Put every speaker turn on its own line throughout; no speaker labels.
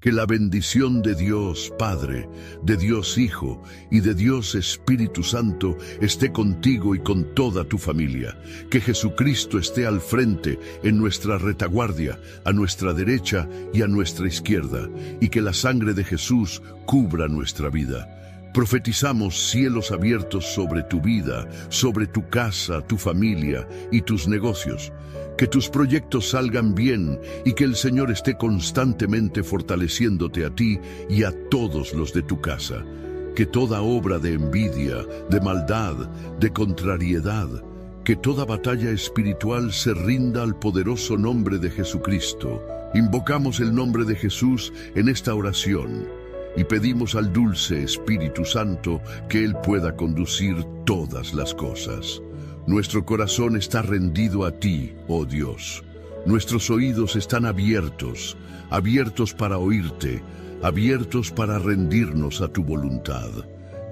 Que la bendición de Dios Padre, de Dios Hijo y de Dios Espíritu Santo esté contigo y con toda tu familia. Que Jesucristo esté al frente, en nuestra retaguardia, a nuestra derecha y a nuestra izquierda, y que la sangre de Jesús cubra nuestra vida. Profetizamos cielos abiertos sobre tu vida, sobre tu casa, tu familia y tus negocios. Que tus proyectos salgan bien y que el Señor esté constantemente fortaleciéndote a ti y a todos los de tu casa. Que toda obra de envidia, de maldad, de contrariedad, que toda batalla espiritual se rinda al poderoso nombre de Jesucristo. Invocamos el nombre de Jesús en esta oración y pedimos al dulce Espíritu Santo que Él pueda conducir todas las cosas. Nuestro corazón está rendido a ti, oh Dios. Nuestros oídos están abiertos, abiertos para oírte, abiertos para rendirnos a tu voluntad.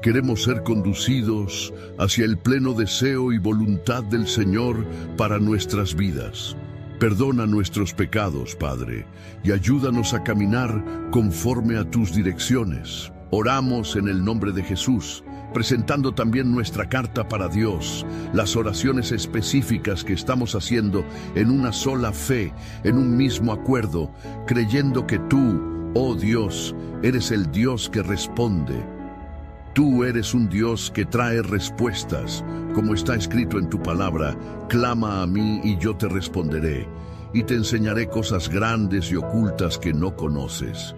Queremos ser conducidos hacia el pleno deseo y voluntad del Señor para nuestras vidas. Perdona nuestros pecados, Padre, y ayúdanos a caminar conforme a tus direcciones. Oramos en el nombre de Jesús, presentando también nuestra carta para Dios, las oraciones específicas que estamos haciendo en una sola fe, en un mismo acuerdo, creyendo que tú, oh Dios, eres el Dios que responde. Tú eres un Dios que trae respuestas, como está escrito en tu palabra: clama a mí y yo te responderé, y te enseñaré cosas grandes y ocultas que no conoces.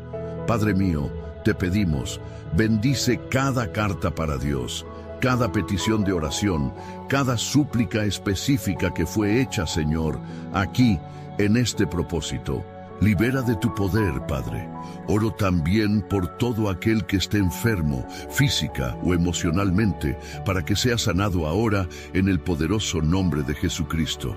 Padre mío, te pedimos, bendice cada carta para Dios, cada petición de oración, cada súplica específica que fue hecha, Señor, aquí, en este propósito. Libera de tu poder, Padre. Oro también por todo aquel que esté enfermo, física o emocionalmente, para que sea sanado ahora en el poderoso nombre de Jesucristo.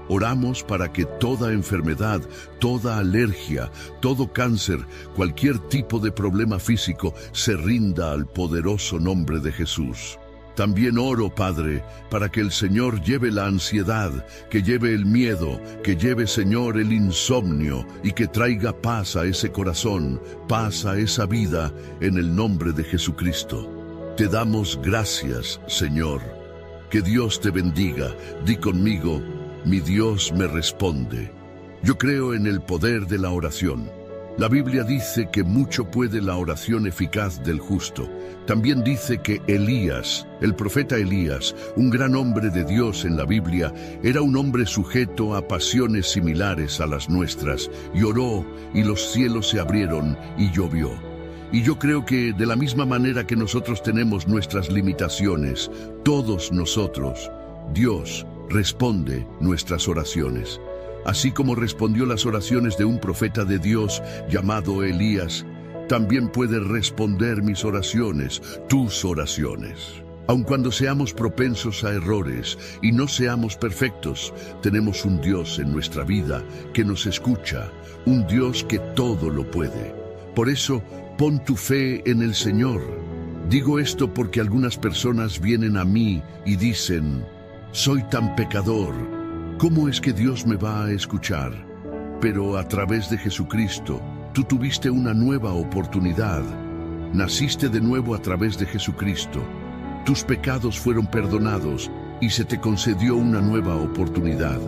Oramos para que toda enfermedad, toda alergia, todo cáncer, cualquier tipo de problema físico se rinda al poderoso nombre de Jesús. También oro, Padre, para que el Señor lleve la ansiedad, que lleve el miedo, que lleve, Señor, el insomnio y que traiga paz a ese corazón, paz a esa vida, en el nombre de Jesucristo. Te damos gracias, Señor. Que Dios te bendiga. Di conmigo: mi Dios me responde. Yo creo en el poder de la oración. La Biblia dice que mucho puede la oración eficaz del justo. También dice que Elías, el profeta Elías, un gran hombre de Dios en la Biblia, era un hombre sujeto a pasiones similares a las nuestras, y oró, y los cielos se abrieron, y llovió. Y yo creo que de la misma manera que nosotros tenemos nuestras limitaciones, todos nosotros, Dios responde nuestras oraciones. Así como respondió las oraciones de un profeta de Dios llamado Elías, también puede responder mis oraciones, tus oraciones. Aun cuando seamos propensos a errores y no seamos perfectos, tenemos un Dios en nuestra vida que nos escucha, un Dios que todo lo puede. Por eso, pon tu fe en el Señor. Digo esto porque algunas personas vienen a mí y dicen: soy tan pecador, ¿cómo es que Dios me va a escuchar? Pero a través de Jesucristo, tú tuviste una nueva oportunidad. Naciste de nuevo a través de Jesucristo. Tus pecados fueron perdonados y se te concedió una nueva oportunidad.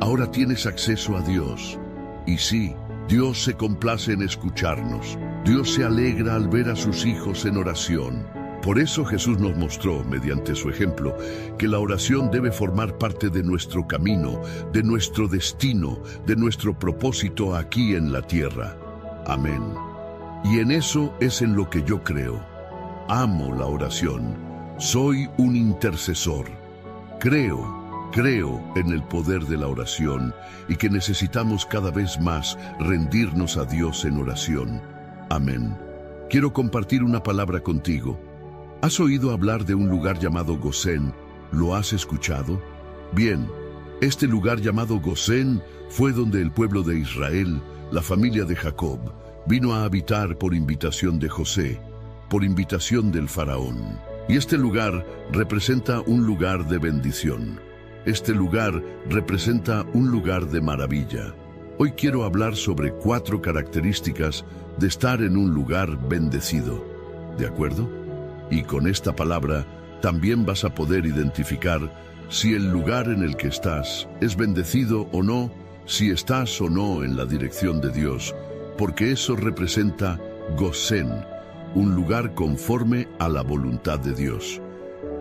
Ahora tienes acceso a Dios. Y sí, Dios se complace en escucharnos. Dios se alegra al ver a sus hijos en oración. Por eso Jesús nos mostró, mediante su ejemplo, que la oración debe formar parte de nuestro camino, de nuestro destino, de nuestro propósito aquí en la tierra. Amén. Y en eso es en lo que yo creo. Amo la oración. Soy un intercesor. Creo en el poder de la oración y que necesitamos cada vez más rendirnos a Dios en oración. Amén. Quiero compartir una palabra contigo. ¿Has oído hablar de un lugar llamado Gosén? ¿Lo has escuchado? Bien, este lugar llamado Gosén fue donde el pueblo de Israel, la familia de Jacob, vino a habitar por invitación de José, por invitación del faraón. Y este lugar representa un lugar de bendición. Este lugar representa un lugar de maravilla. Hoy quiero hablar sobre 4 características de estar en un lugar bendecido. ¿De acuerdo? Y con esta palabra también vas a poder identificar si el lugar en el que estás es bendecido o no, si estás o no en la dirección de Dios, porque eso representa Gosén, un lugar conforme a la voluntad de Dios.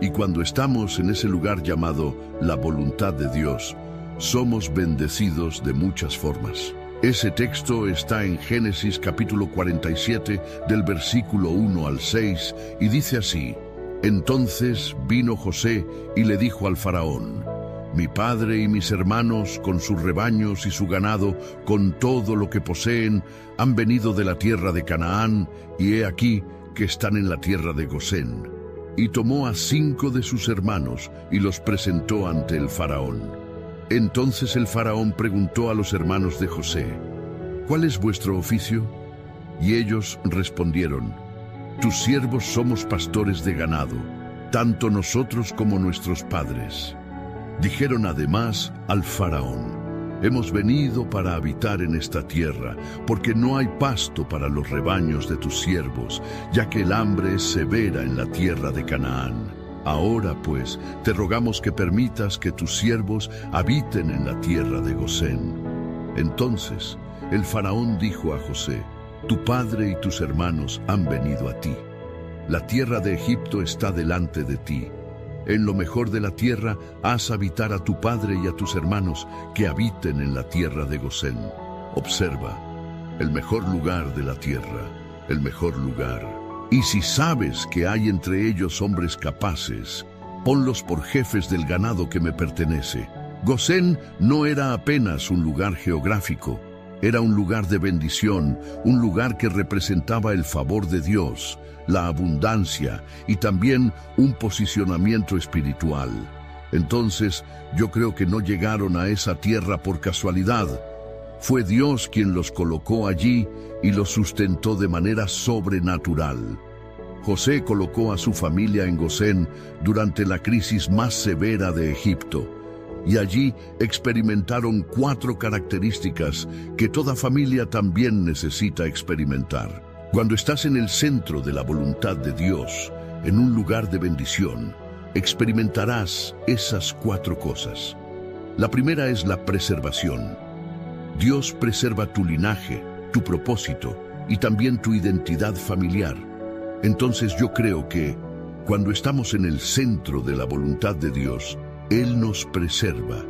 Y cuando estamos en ese lugar llamado la voluntad de Dios, somos bendecidos de muchas formas. Ese texto está en Génesis capítulo 47, del versículo 1 al 6, y dice así: Entonces vino José y le dijo al faraón: Mi padre y mis hermanos, con sus rebaños y su ganado, con todo lo que poseen, han venido de la tierra de Canaán, y he aquí que están en la tierra de Gosén. Y tomó a 5 de sus hermanos y los presentó ante el faraón. Entonces el faraón preguntó a los hermanos de José: ¿Cuál es vuestro oficio? Y ellos respondieron: Tus siervos somos pastores de ganado, tanto nosotros como nuestros padres. Dijeron además al faraón: Hemos venido para habitar en esta tierra, porque no hay pasto para los rebaños de tus siervos, ya que el hambre es severa en la tierra de Canaán. Ahora pues, te rogamos que permitas que tus siervos habiten en la tierra de Gosén. Entonces el faraón dijo a José: Tu padre y tus hermanos han venido a ti. La tierra de Egipto está delante de ti. En lo mejor de la tierra haz habitar a tu padre y a tus hermanos, que habiten en la tierra de Gosén. Observa, el mejor lugar de la tierra, el mejor lugar. Y si sabes que hay entre ellos hombres capaces, ponlos por jefes del ganado que me pertenece. Gosén no era apenas un lugar geográfico, era un lugar de bendición, un lugar que representaba el favor de Dios, la abundancia y también un posicionamiento espiritual. Entonces, yo creo que no llegaron a esa tierra por casualidad. Fue Dios quien los colocó allí y los sustentó de manera sobrenatural. José colocó a su familia en Gosén durante la crisis más severa de Egipto, y allí experimentaron 4 características que toda familia también necesita experimentar. Cuando estás en el centro de la voluntad de Dios, en un lugar de bendición, experimentarás esas 4 cosas. La primera es la preservación. Dios preserva tu linaje, tu propósito y también tu identidad familiar. Entonces yo creo que cuando estamos en el centro de la voluntad de Dios, Él nos preserva.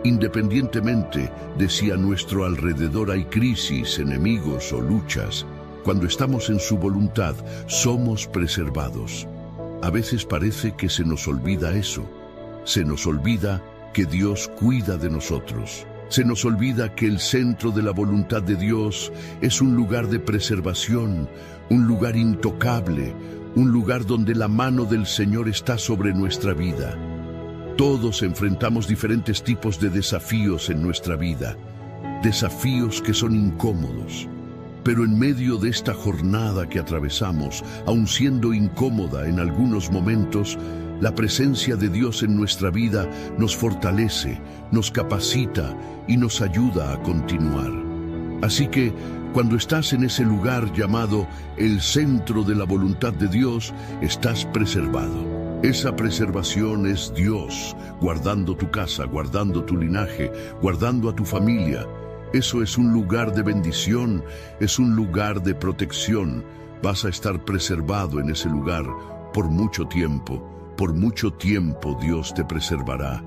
Independientemente de si a nuestro alrededor hay crisis, enemigos o luchas, cuando estamos en su voluntad, somos preservados. A veces parece que se nos olvida eso. Se nos olvida que Dios cuida de nosotros. Se nos olvida que el centro de la voluntad de Dios es un lugar de preservación, un lugar intocable, un lugar donde la mano del Señor está sobre nuestra vida. Todos enfrentamos diferentes tipos de desafíos en nuestra vida, desafíos que son incómodos. Pero en medio de esta jornada que atravesamos, aun siendo incómoda en algunos momentos, la presencia de Dios en nuestra vida nos fortalece, nos capacita y nos ayuda a continuar. Así que, cuando estás en ese lugar llamado el centro de la voluntad de Dios, estás preservado. Esa preservación es Dios, guardando tu casa, guardando tu linaje, guardando a tu familia. Eso es un lugar de bendición, es un lugar de protección. Vas a estar preservado en ese lugar por mucho tiempo. Por mucho tiempo Dios te preservará.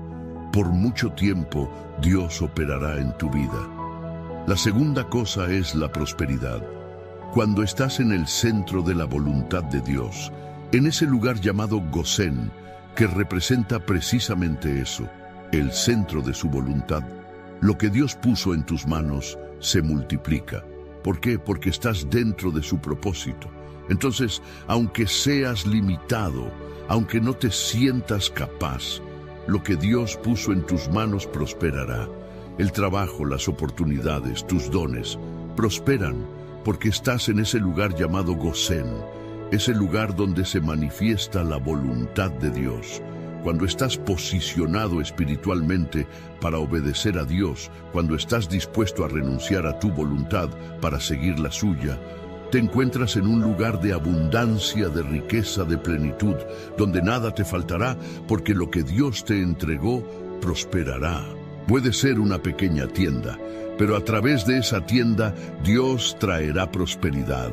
Por mucho tiempo Dios operará en tu vida. La segunda cosa es la prosperidad. Cuando estás en el centro de la voluntad de Dios, en ese lugar llamado Gosén, que representa precisamente eso, el centro de su voluntad, lo que Dios puso en tus manos se multiplica. ¿Por qué? Porque estás dentro de su propósito. Entonces, aunque seas limitado, aunque no te sientas capaz, lo que Dios puso en tus manos prosperará. El trabajo, las oportunidades, tus dones, prosperan porque estás en ese lugar llamado Gosén, ese lugar donde se manifiesta la voluntad de Dios. Cuando estás posicionado espiritualmente para obedecer a Dios, cuando estás dispuesto a renunciar a tu voluntad para seguir la suya, Te encuentras en un lugar de abundancia, de riqueza, de plenitud, donde nada te faltará, porque lo que Dios te entregó prosperará. Puede ser una pequeña tienda, pero a través de esa tienda Dios traerá prosperidad,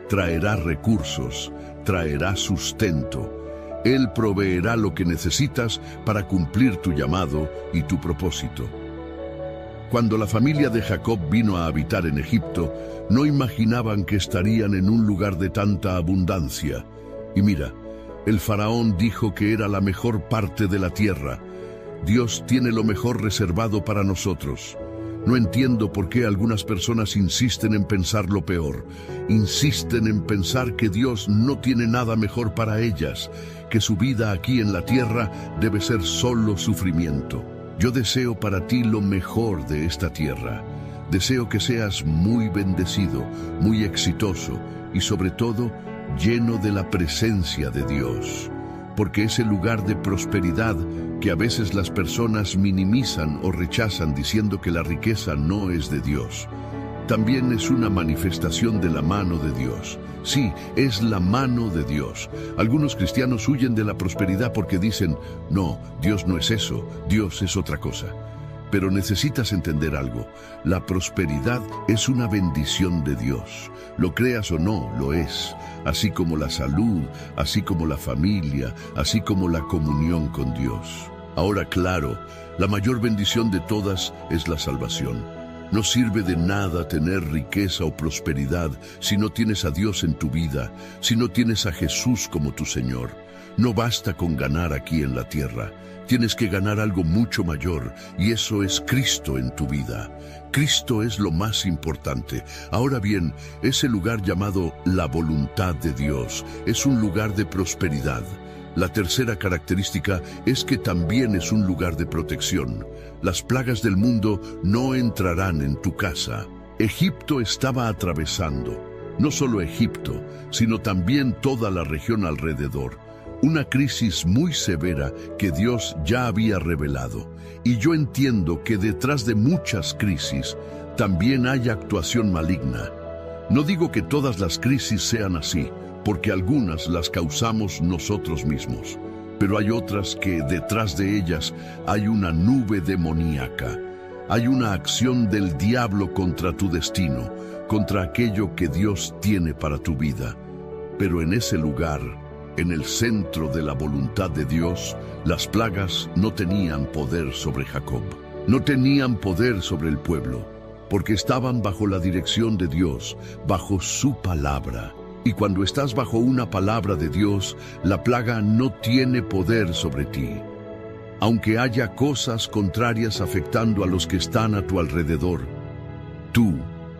traerá recursos, traerá sustento. Él proveerá lo que necesitas para cumplir tu llamado y tu propósito. Cuando la familia de Jacob vino a habitar en Egipto, no imaginaban que estarían en un lugar de tanta abundancia. Y mira, el faraón dijo que era la mejor parte de la tierra. Dios tiene lo mejor reservado para nosotros. No entiendo por qué algunas personas insisten en pensar lo peor. Insisten en pensar que Dios no tiene nada mejor para ellas, que su vida aquí en la tierra debe ser solo sufrimiento. Yo deseo para ti lo mejor de esta tierra. Deseo que seas muy bendecido, muy exitoso y sobre todo lleno de la presencia de Dios. Porque ese lugar de prosperidad que a veces las personas minimizan o rechazan diciendo que la riqueza no es de Dios, también es una manifestación de la mano de Dios. Sí, es la mano de Dios. Algunos cristianos huyen de la prosperidad porque dicen, no, Dios no es eso, Dios es otra cosa. Pero necesitas entender algo, la prosperidad es una bendición de Dios. Lo creas o no, lo es. Así como la salud, así como la familia, así como la comunión con Dios. Ahora, claro, la mayor bendición de todas es la salvación. No sirve de nada tener riqueza o prosperidad si no tienes a Dios en tu vida, si no tienes a Jesús como tu Señor. No basta con ganar aquí en la tierra. Tienes que ganar algo mucho mayor, y eso es Cristo en tu vida. Cristo es lo más importante. Ahora bien, ese lugar llamado la voluntad de Dios es un lugar de prosperidad. La tercera característica es que también es un lugar de protección. Las plagas del mundo no entrarán en tu casa. Egipto estaba atravesando, no solo Egipto, sino también toda la región alrededor, una crisis muy severa que Dios ya había revelado. Y yo entiendo que detrás de muchas crisis también hay actuación maligna. No digo que todas las crisis sean así, porque algunas las causamos nosotros mismos, pero hay otras que detrás de ellas hay una nube demoníaca. Hay una acción del diablo contra tu destino, contra aquello que Dios tiene para tu vida. Pero en ese lugar, en el centro de la voluntad de Dios, las plagas no tenían poder sobre Jacob. No tenían poder sobre el pueblo, porque estaban bajo la dirección de Dios, bajo su palabra. Y cuando estás bajo una palabra de Dios, la plaga no tiene poder sobre ti. Aunque haya cosas contrarias afectando a los que están a tu alrededor, tú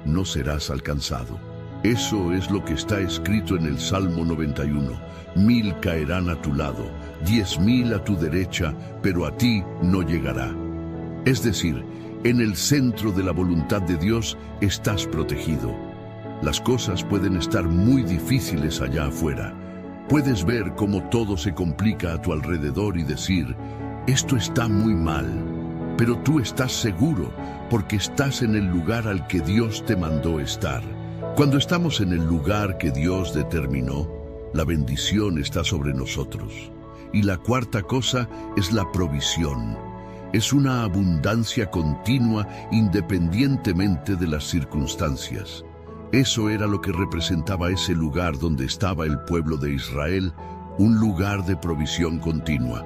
no serás alcanzado. Eso es lo que está escrito en el Salmo 91. 1000 caerán a tu lado, 10,000 a tu derecha, pero a ti no llegará. Es decir, en el centro de la voluntad de Dios estás protegido. Las cosas pueden estar muy difíciles allá afuera. Puedes ver cómo todo se complica a tu alrededor y decir, esto está muy mal, pero tú estás seguro porque estás en el lugar al que Dios te mandó estar. Cuando estamos en el lugar que Dios determinó, la bendición está sobre nosotros. Y la cuarta cosa es la provisión. Es una abundancia continua independientemente de las circunstancias. Eso era lo que representaba ese lugar donde estaba el pueblo de Israel, un lugar de provisión continua.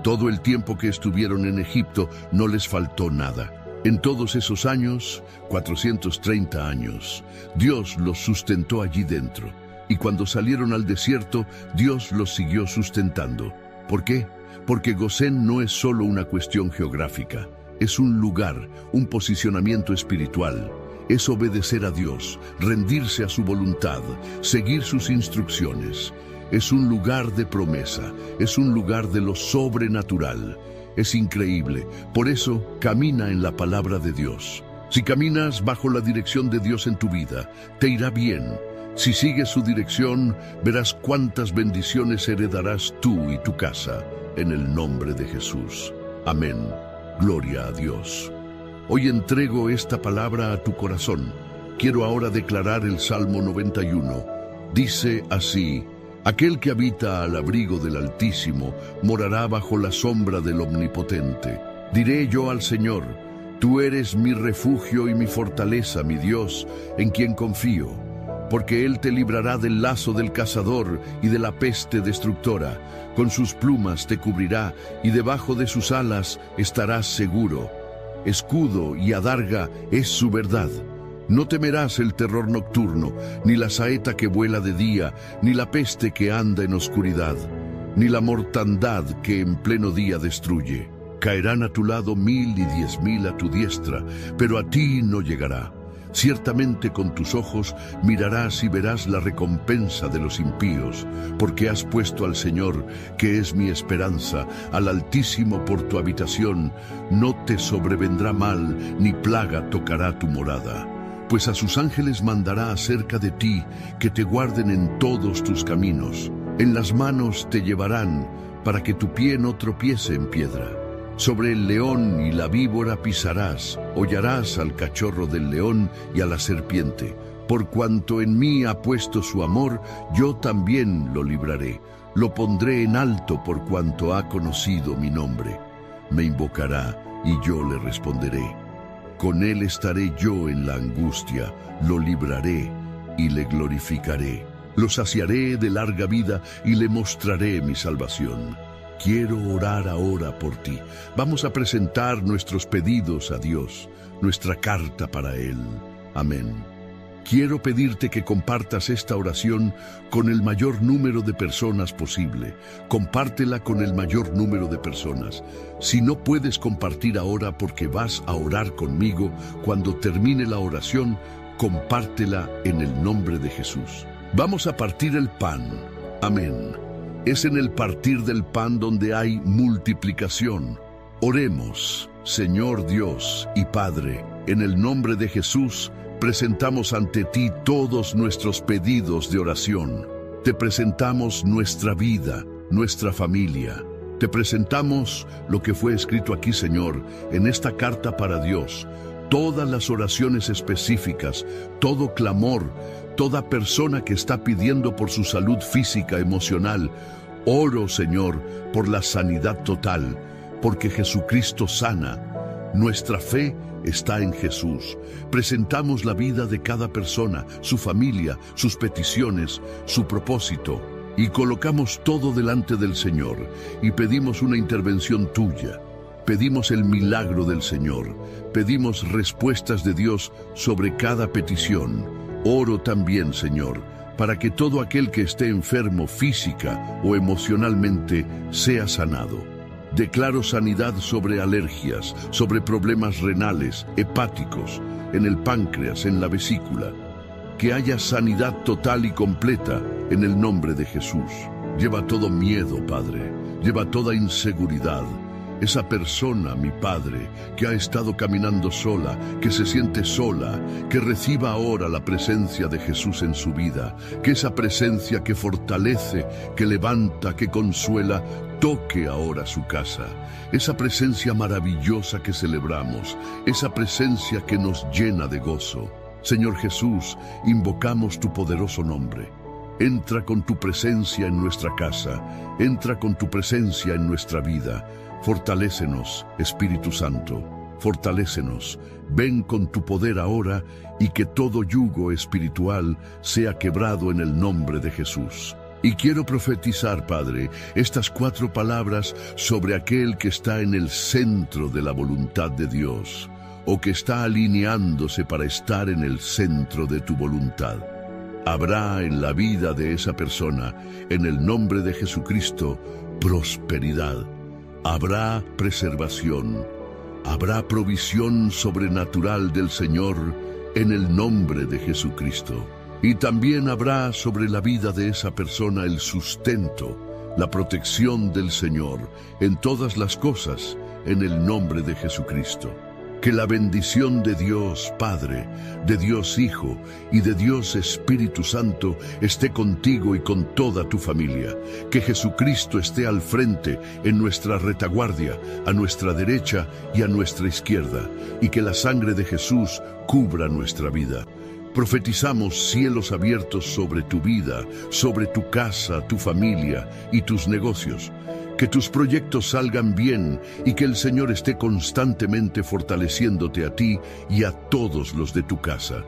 Todo el tiempo que estuvieron en Egipto no les faltó nada. En todos esos años, 430 años, Dios los sustentó allí dentro. Y cuando salieron al desierto, Dios los siguió sustentando. ¿Por qué? Porque Gosén no es solo una cuestión geográfica. Es un lugar, un posicionamiento espiritual. Es obedecer a Dios, rendirse a su voluntad, seguir sus instrucciones. Es un lugar de promesa, es un lugar de lo sobrenatural. Es increíble, por eso camina en la palabra de Dios. Si caminas bajo la dirección de Dios en tu vida, te irá bien. Si sigues su dirección, verás cuántas bendiciones heredarás tú y tu casa, en el nombre de Jesús. Amén. Gloria a Dios. Hoy entrego esta palabra a tu corazón. quiero ahora declarar el Salmo 91. Dice así: aquel que habita al abrigo del Altísimo morará bajo la sombra del Omnipotente. Diré yo al Señor: tú eres mi refugio y mi fortaleza, mi Dios, en quien confío. Porque Él te librará del lazo del cazador y de la peste destructora. Con sus plumas te cubrirá y debajo de sus alas estarás seguro. Escudo y adarga es su verdad. No temerás el terror nocturno, ni la saeta que vuela de día, ni la peste que anda en oscuridad, ni la mortandad que en pleno día destruye. Caerán a tu lado 1000 y 10.000 a tu diestra, pero a ti no llegará. Ciertamente con tus ojos mirarás y verás la recompensa de los impíos, porque has puesto al Señor, que es mi esperanza, al Altísimo por tu habitación. No te sobrevendrá mal, ni plaga tocará tu morada. Pues a sus ángeles mandará acerca de ti, que te guarden en todos tus caminos. En las manos te llevarán, para que tu pie no tropiece en piedra. Sobre el león y la víbora pisarás, hollarás al cachorro del león y a la serpiente. Por cuanto en mí ha puesto su amor, yo también lo libraré. Lo pondré en alto por cuanto ha conocido mi nombre. Me invocará y yo le responderé. Con él estaré yo en la angustia, lo libraré y le glorificaré. Lo saciaré de larga vida y le mostraré mi salvación. Quiero orar ahora por ti. Vamos a presentar nuestros pedidos a Dios, nuestra carta para Él. Amén. Quiero pedirte que compartas esta oración con el mayor número de personas posible. Compártela con el mayor número de personas. Si no puedes compartir ahora porque vas a orar conmigo, cuando termine la oración, compártela en el nombre de Jesús. Vamos a partir el pan. Amén. Es en el partir del pan donde hay multiplicación. Oremos. Señor Dios y Padre, en el nombre de Jesús, presentamos ante ti todos nuestros pedidos de oración. Te presentamos nuestra vida, nuestra familia. Te presentamos lo que fue escrito aquí, Señor, en esta carta para Dios. Todas las oraciones específicas, todo clamor, toda persona que está pidiendo por su salud física, emocional. Oro, Señor, por la sanidad total, porque Jesucristo sana. Nuestra fe está en Jesús. Presentamos la vida de cada persona, su familia, sus peticiones, su propósito, y colocamos todo delante del Señor, y pedimos una intervención tuya. Pedimos el milagro del Señor. Pedimos respuestas de Dios sobre cada petición. Oro también, Señor, para que todo aquel que esté enfermo física o emocionalmente sea sanado. Declaro sanidad sobre alergias, sobre problemas renales, hepáticos, en el páncreas, en la vesícula. Que haya sanidad total y completa en el nombre de Jesús. Lleva todo miedo, Padre. Lleva toda inseguridad. Esa persona, mi Padre, que ha estado caminando sola, que se siente sola, que reciba ahora la presencia de Jesús en su vida, que esa presencia que fortalece, que levanta, que consuela, toque ahora su casa. Esa presencia maravillosa que celebramos, esa presencia que nos llena de gozo. Señor Jesús, invocamos tu poderoso nombre. Entra con tu presencia en nuestra casa, entra con tu presencia en nuestra vida. Fortalécenos, Espíritu Santo, fortalécenos. Ven con tu poder ahora y que todo yugo espiritual sea quebrado en el nombre de Jesús. Y quiero profetizar, Padre, estas 4 palabras sobre aquel que está en el centro de la voluntad de Dios, o que está alineándose para estar en el centro de tu voluntad. Habrá en la vida de esa persona, en el nombre de Jesucristo, prosperidad. Habrá preservación, habrá provisión sobrenatural del Señor en el nombre de Jesucristo. Y también habrá sobre la vida de esa persona el sustento, la protección del Señor en todas las cosas en el nombre de Jesucristo. Que la bendición de Dios Padre, de Dios Hijo y de Dios Espíritu Santo esté contigo y con toda tu familia. Que Jesucristo esté al frente, en nuestra retaguardia, a nuestra derecha y a nuestra izquierda. Y que la sangre de Jesús cubra nuestra vida. Profetizamos cielos abiertos sobre tu vida, sobre tu casa, tu familia y tus negocios. Que tus proyectos salgan bien y que el Señor esté constantemente fortaleciéndote a ti y a todos los de tu casa.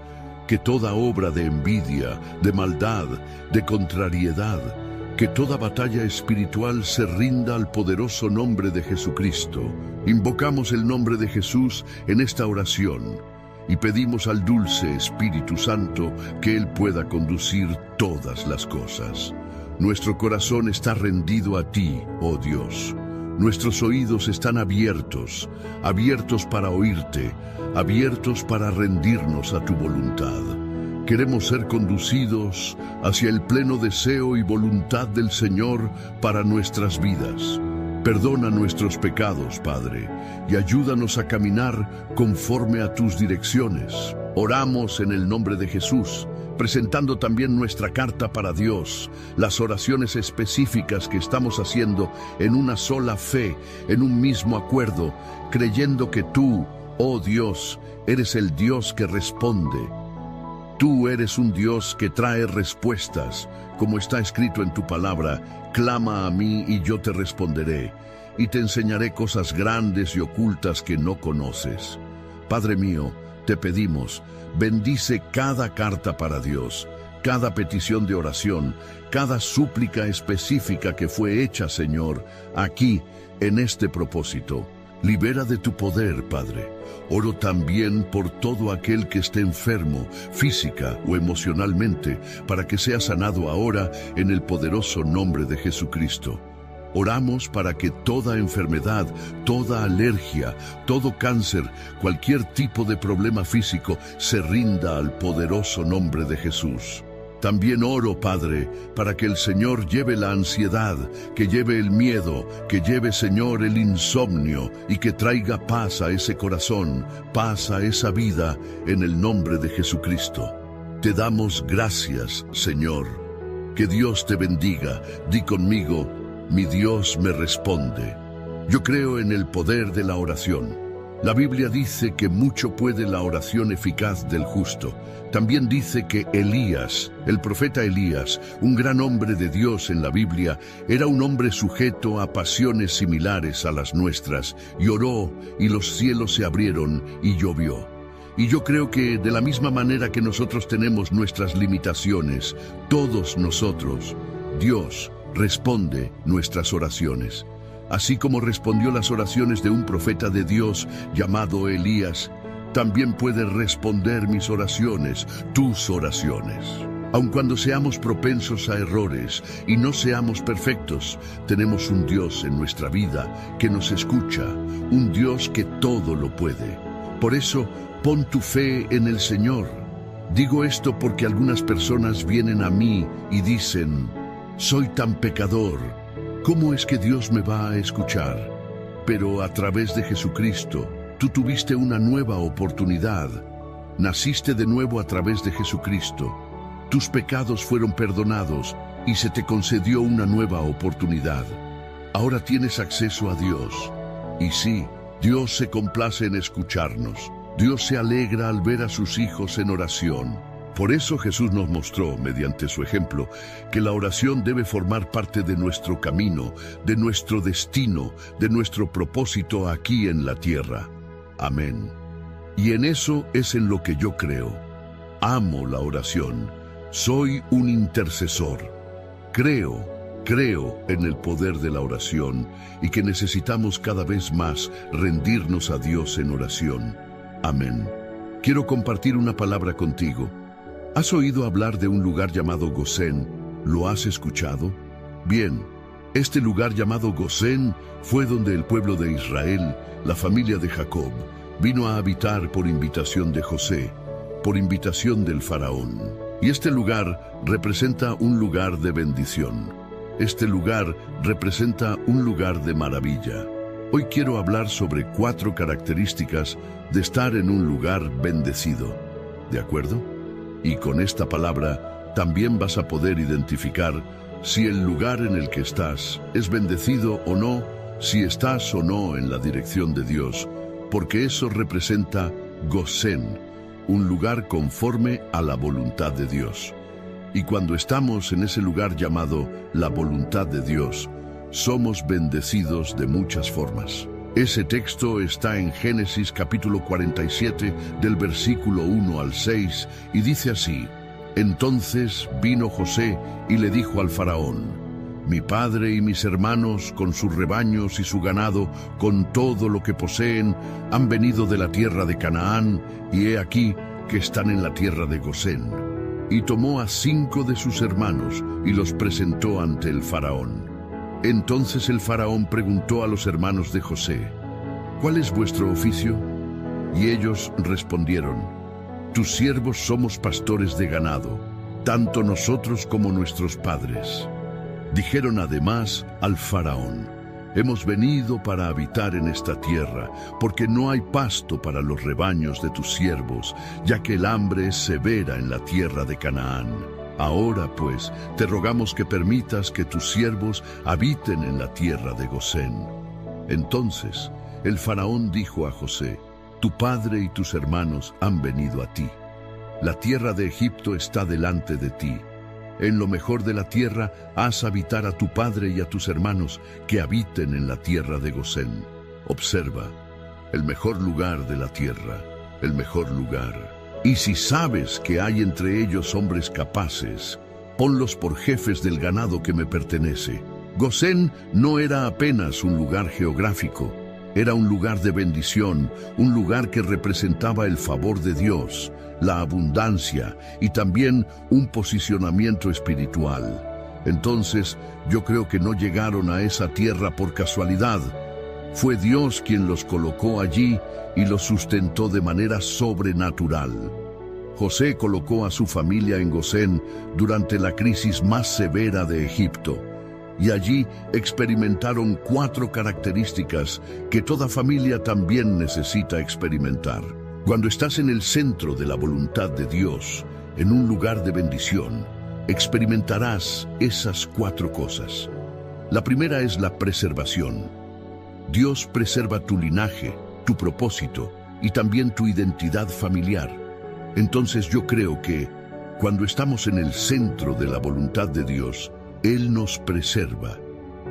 Que toda obra de envidia, de maldad, de contrariedad, que toda batalla espiritual se rinda al poderoso nombre de Jesucristo. Invocamos el nombre de Jesús en esta oración y pedimos al dulce Espíritu Santo que Él pueda conducir todas las cosas. Nuestro corazón está rendido a ti, oh Dios. Nuestros oídos están abiertos, abiertos para oírte, abiertos para rendirnos a tu voluntad. Queremos ser conducidos hacia el pleno deseo y voluntad del Señor para nuestras vidas. Perdona nuestros pecados, Padre, y ayúdanos a caminar conforme a tus direcciones. Oramos en el nombre de Jesús, presentando también nuestra carta para Dios, las oraciones específicas que estamos haciendo en una sola fe, en un mismo acuerdo, creyendo que tú, oh Dios, eres el Dios que responde. Tú eres un Dios que trae respuestas, como está escrito en tu palabra: clama a mí y yo te responderé, y te enseñaré cosas grandes y ocultas que no conoces. Padre mío, te pedimos, bendice cada carta para Dios, cada petición de oración, cada súplica específica que fue hecha, Señor, aquí, en este propósito. Libera de tu poder, Padre. Oro también por todo aquel que esté enfermo, física o emocionalmente, para que sea sanado ahora en el poderoso nombre de Jesucristo. Oramos para que toda enfermedad, toda alergia, todo cáncer, cualquier tipo de problema físico se rinda al poderoso nombre de Jesús. También oro, Padre, para que el Señor lleve la ansiedad, que lleve el miedo, que lleve, Señor, el insomnio y que traiga paz a ese corazón, paz a esa vida, en el nombre de Jesucristo. Te damos gracias, Señor. Que Dios te bendiga. Di conmigo: mi Dios me responde. Yo creo en el poder de la oración. La Biblia dice que mucho puede la oración eficaz del justo. También dice que Elías, el profeta Elías, un gran hombre de Dios en la Biblia, era un hombre sujeto a pasiones similares a las nuestras, y oró, y los cielos se abrieron, y llovió. Y yo creo que de la misma manera que nosotros tenemos nuestras limitaciones, todos nosotros, Dios responde nuestras oraciones. Así como respondió las oraciones de un profeta de Dios llamado Elías, también puede responder mis oraciones, tus oraciones. Aun cuando seamos propensos a errores y no seamos perfectos, tenemos un Dios en nuestra vida que nos escucha, un Dios que todo lo puede. Por eso, pon tu fe en el Señor. Digo esto porque algunas personas vienen a mí y dicen: soy tan pecador, ¿cómo es que Dios me va a escuchar? Pero a través de Jesucristo, tú tuviste una nueva oportunidad. Naciste de nuevo a través de Jesucristo. Tus pecados fueron perdonados y se te concedió una nueva oportunidad. Ahora tienes acceso a Dios. Y sí, Dios se complace en escucharnos. Dios se alegra al ver a sus hijos en oración. Por eso Jesús nos mostró, mediante su ejemplo, que la oración debe formar parte de nuestro camino, de nuestro destino, de nuestro propósito aquí en la tierra. Amén. Y en eso es en lo que yo creo. Amo la oración. Soy un intercesor. Creo en el poder de la oración y que necesitamos cada vez más rendirnos a Dios en oración. Amén. Quiero compartir una palabra contigo. ¿Has oído hablar de un lugar llamado Gosén? ¿Lo has escuchado? Bien, este lugar llamado Gosén fue donde el pueblo de Israel, la familia de Jacob, vino a habitar por invitación de José, por invitación del faraón. Y este lugar representa un lugar de bendición. Este lugar representa un lugar de maravilla. Hoy quiero hablar sobre 4 características de estar en un lugar bendecido. ¿De acuerdo? Y con esta palabra también vas a poder identificar si el lugar en el que estás es bendecido o no, si estás o no en la dirección de Dios, porque eso representa Gosén. un lugar conforme a la voluntad de Dios. Y cuando estamos en ese lugar llamado la voluntad de Dios, somos bendecidos de muchas formas. Ese texto está en Génesis capítulo 47, del versículo 1 al 6, y dice así: Entonces vino José y le dijo al faraón: Mi padre y mis hermanos, con sus rebaños y su ganado, con todo lo que poseen, han venido de la tierra de Canaán, y he aquí que están en la tierra de Gosén. Y tomó a 5 de sus hermanos y los presentó ante el faraón. Entonces el faraón preguntó a los hermanos de José: ¿Cuál es vuestro oficio? Y ellos respondieron: Tus siervos somos pastores de ganado, tanto nosotros como nuestros padres. Dijeron además al faraón: Hemos venido para habitar en esta tierra, porque no hay pasto para los rebaños de tus siervos, ya que el hambre es severa en la tierra de Canaán. Ahora, pues, te rogamos que permitas que tus siervos habiten en la tierra de Gosén. Entonces, el faraón dijo a José: Tu padre y tus hermanos han venido a ti. La tierra de Egipto está delante de ti. En lo mejor de la tierra haz habitar a tu padre y a tus hermanos, que habiten en la tierra de Gosén. Observa, el mejor lugar de la tierra, el mejor lugar. Y si sabes que hay entre ellos hombres capaces, ponlos por jefes del ganado que me pertenece. Gosén no era apenas un lugar geográfico, era un lugar de bendición, un lugar que representaba el favor de Dios, la abundancia y también un posicionamiento espiritual. Entonces, yo creo que no llegaron a esa tierra por casualidad. Fue Dios quien los colocó allí y los sustentó de manera sobrenatural. José colocó a su familia en Gosén durante la crisis más severa de Egipto, y allí experimentaron 4 características que toda familia también necesita experimentar. Cuando estás en el centro de la voluntad de Dios, en un lugar de bendición, experimentarás esas 4 cosas. La primera es la preservación. Dios preserva tu linaje, tu propósito y también tu identidad familiar. Entonces yo creo que, cuando estamos en el centro de la voluntad de Dios, Él nos preserva.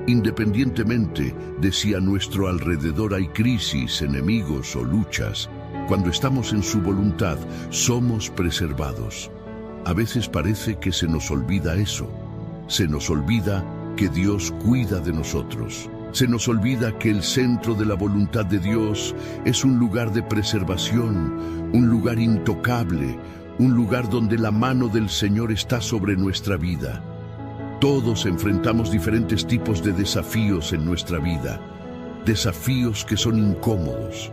Independientemente de si a nuestro alrededor hay crisis, enemigos o luchas, cuando estamos en su voluntad, somos preservados. A veces parece que se nos olvida eso. Se nos olvida que Dios cuida de nosotros. Se nos olvida que el centro de la voluntad de Dios es un lugar de preservación, un lugar intocable, un lugar donde la mano del Señor está sobre nuestra vida. Todos enfrentamos diferentes tipos de desafíos en nuestra vida, desafíos que son incómodos.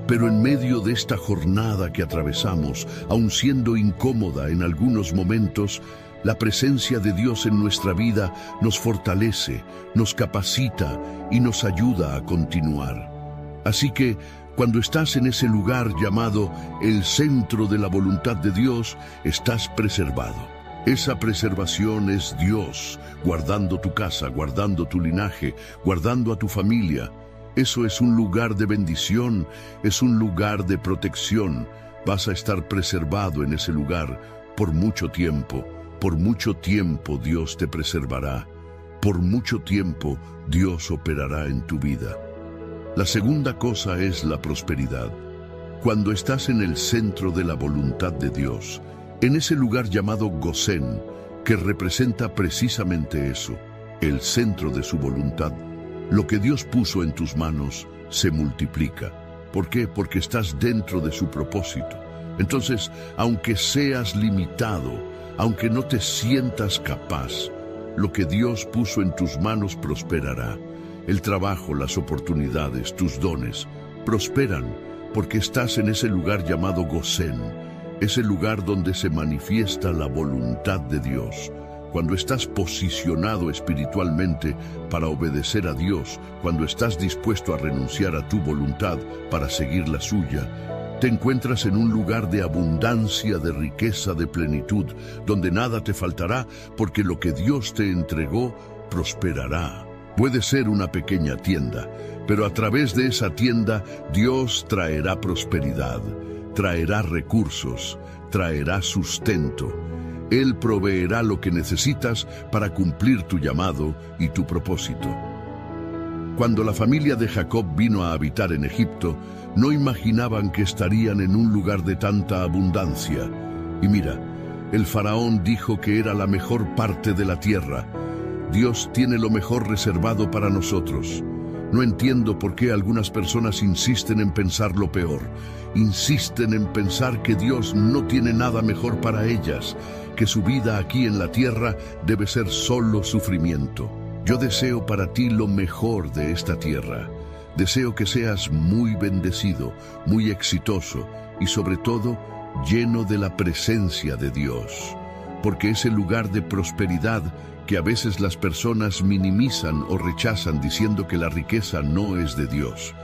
Pero en medio de esta jornada que atravesamos, aun siendo incómoda en algunos momentos, la presencia de Dios en nuestra vida nos fortalece, nos capacita y nos ayuda a continuar. Así que, cuando estás en ese lugar llamado el centro de la voluntad de Dios, estás preservado. Esa preservación es Dios, guardando tu casa, guardando tu linaje, guardando a tu familia. Eso es un lugar de bendición, es un lugar de protección. Vas a estar preservado en ese lugar por mucho tiempo. Por mucho tiempo Dios te preservará. Por mucho tiempo Dios operará en tu vida. La segunda cosa es la prosperidad. Cuando estás en el centro de la voluntad de Dios, en ese lugar llamado Gosén, que representa precisamente eso, el centro de su voluntad, lo que Dios puso en tus manos se multiplica. ¿Por qué? Porque estás dentro de su propósito. Entonces, aunque seas limitado, aunque no te sientas capaz, lo que Dios puso en tus manos prosperará. El trabajo, las oportunidades, tus dones, prosperan porque estás en ese lugar llamado Gosén, ese lugar donde se manifiesta la voluntad de Dios. Cuando estás posicionado espiritualmente para obedecer a Dios, cuando estás dispuesto a renunciar a tu voluntad para seguir la suya, te encuentras en un lugar de abundancia, de riqueza, de plenitud, donde nada te faltará, porque lo que Dios te entregó prosperará. Puede ser una pequeña tienda, pero a través de esa tienda Dios traerá prosperidad. traerá recursos, traerá sustento. Él proveerá lo que necesitas para cumplir tu llamado y tu propósito. Cuando la familia de Jacob vino a habitar en Egipto, no imaginaban que estarían en un lugar de tanta abundancia. Y mira, el faraón dijo que era la mejor parte de la tierra. Dios tiene lo mejor reservado para nosotros. No entiendo por qué algunas personas insisten en pensar lo peor. Insisten en pensar que Dios no tiene nada mejor para ellas, que su vida aquí en la tierra debe ser solo sufrimiento. Yo deseo para ti lo mejor de esta tierra. Deseo que seas muy bendecido, muy exitoso y sobre todo lleno de la presencia de Dios. Porque ese lugar de prosperidad que a veces las personas minimizan o rechazan diciendo que la riqueza no es de Dios,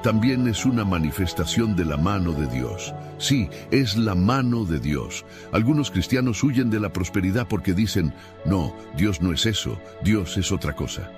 también es una manifestación de la mano de Dios. Sí, es la mano de Dios. Algunos cristianos huyen de la prosperidad porque dicen, no, Dios no es eso, Dios es otra cosa.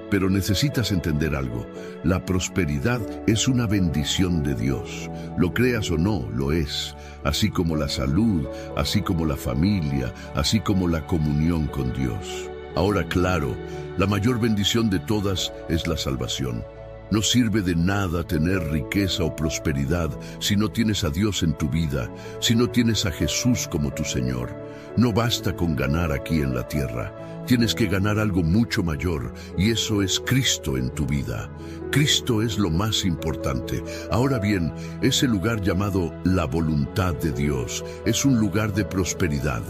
Pero necesitas entender algo, la prosperidad es una bendición de Dios. Lo creas o no, lo es. Así como la salud, así como la familia, así como la comunión con Dios. Ahora, claro, la mayor bendición de todas es la salvación. No sirve de nada tener riqueza o prosperidad si no tienes a Dios en tu vida, si no tienes a Jesús como tu Señor. No basta con ganar aquí en la tierra. Tienes que ganar algo mucho mayor, y eso es Cristo en tu vida. Cristo es lo más importante. Ahora bien, ese lugar llamado la voluntad de Dios es un lugar de prosperidad.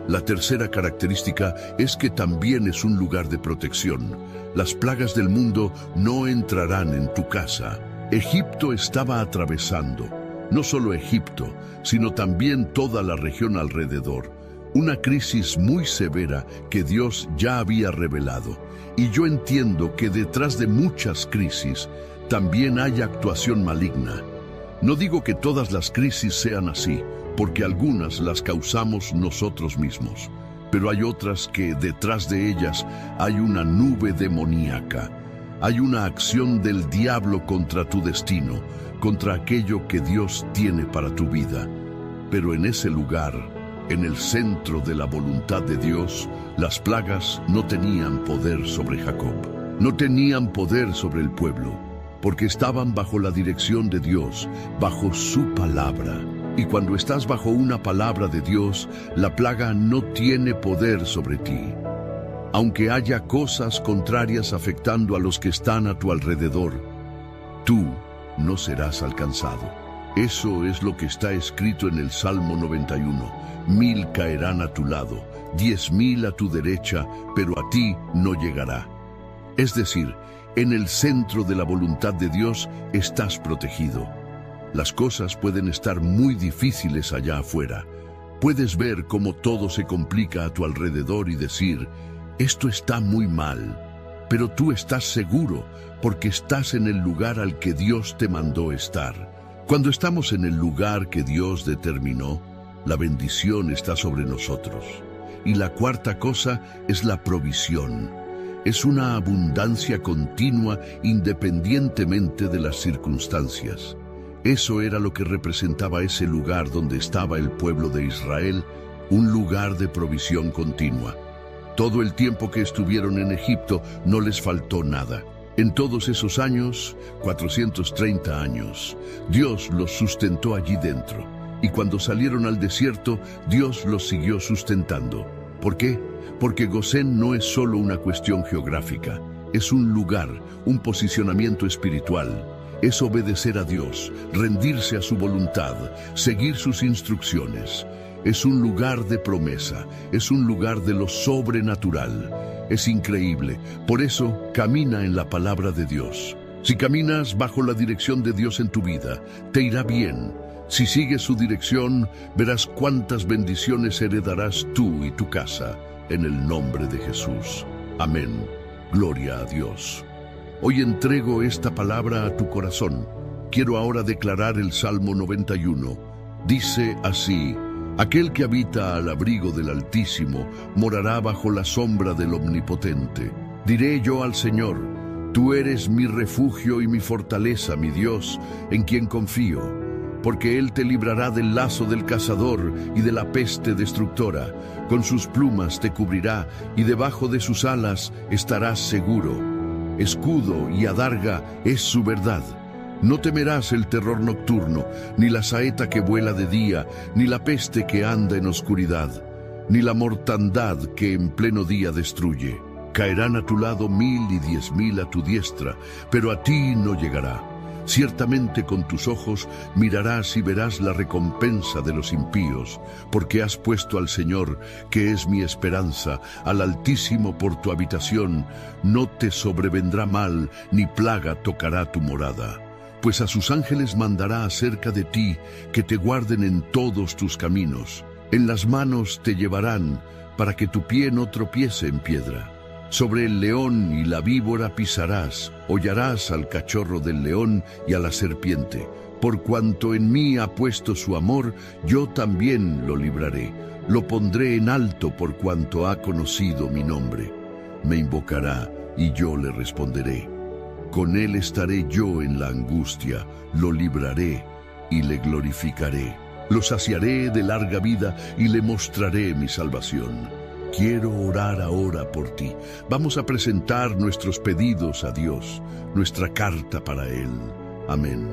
La tercera característica es que también es un lugar de protección. Las plagas del mundo no entrarán en tu casa. Egipto estaba atravesando, no solo Egipto, sino también toda la región alrededor, una crisis muy severa que Dios ya había revelado. Y yo entiendo que detrás de muchas crisis también hay actuación maligna. No digo que todas las crisis sean así, porque algunas las causamos nosotros mismos, pero hay otras que detrás de ellas hay una nube demoníaca. Hay una acción del diablo contra tu destino, contra aquello que Dios tiene para tu vida. Pero en ese lugar, en el centro de la voluntad de Dios, las plagas no tenían poder sobre Jacob. No tenían poder sobre el pueblo, porque estaban bajo la dirección de Dios, bajo su palabra. Y cuando estás bajo una palabra de Dios, la plaga no tiene poder sobre ti. Aunque haya cosas contrarias afectando a los que están a tu alrededor, tú no serás alcanzado. Eso es lo que está escrito en el Salmo 91. 1000 caerán a tu lado, 10,000 a tu derecha, pero a ti no llegará. Es decir, en el centro de la voluntad de Dios estás protegido. Las cosas pueden estar muy difíciles allá afuera. Puedes ver cómo todo se complica a tu alrededor y decir, esto está muy mal. Pero tú estás seguro porque estás en el lugar al que Dios te mandó estar. Cuando estamos en el lugar que Dios determinó, la bendición está sobre nosotros. Y la cuarta cosa es la provisión. Es una abundancia continua independientemente de las circunstancias. Eso era lo que representaba ese lugar donde estaba el pueblo de Israel, un lugar de provisión continua. Todo el tiempo que estuvieron en Egipto no les faltó nada. En todos esos años, 430 años, Dios los sustentó allí dentro. Y cuando salieron al desierto, Dios los siguió sustentando. ¿Por qué? Porque Gosén no es solo una cuestión geográfica, es un lugar, un posicionamiento espiritual. Es obedecer a Dios, rendirse a su voluntad, seguir sus instrucciones. Es un lugar de promesa, es un lugar de lo sobrenatural. Es increíble, por eso camina en la palabra de Dios. Si caminas bajo la dirección de Dios en tu vida, te irá bien. Si sigues su dirección, verás cuántas bendiciones heredarás tú y tu casa, en el nombre de Jesús. Amén. Gloria a Dios. Hoy entrego esta palabra a tu corazón. Quiero ahora declarar el Salmo 91. Dice así: aquel que habita al abrigo del Altísimo morará bajo la sombra del Omnipotente. Diré yo al Señor: tú eres mi refugio y mi fortaleza, mi Dios, en quien confío. porque Él te librará del lazo del cazador y de la peste destructora. Con sus plumas te cubrirá, y debajo de sus alas estarás seguro. Escudo y adarga es su verdad. No temerás el terror nocturno, ni la saeta que vuela de día, ni la peste que anda en oscuridad, ni la mortandad que en pleno día destruye. Caerán a tu lado 1000 y 10.000 a tu diestra, pero a ti no llegará. Ciertamente con tus ojos mirarás y verás la recompensa de los impíos, porque has puesto al Señor, que es mi esperanza, al Altísimo por tu habitación. No te sobrevendrá mal, ni plaga tocará tu morada. Pues a sus ángeles mandará acerca de ti, que te guarden en todos tus caminos. En las manos te llevarán, para que tu pie no tropiece en piedra. Sobre el león y la víbora pisarás, hollarás al cachorro del león y a la serpiente. Por cuanto en mí ha puesto su amor, yo también lo libraré. Lo pondré en alto por cuanto ha conocido mi nombre. Me invocará y yo le responderé. Con él estaré yo en la angustia, lo libraré y le glorificaré. Lo saciaré de larga vida y le mostraré mi salvación. Quiero orar ahora por ti. Vamos a presentar nuestros pedidos a Dios, nuestra carta para Él. Amén.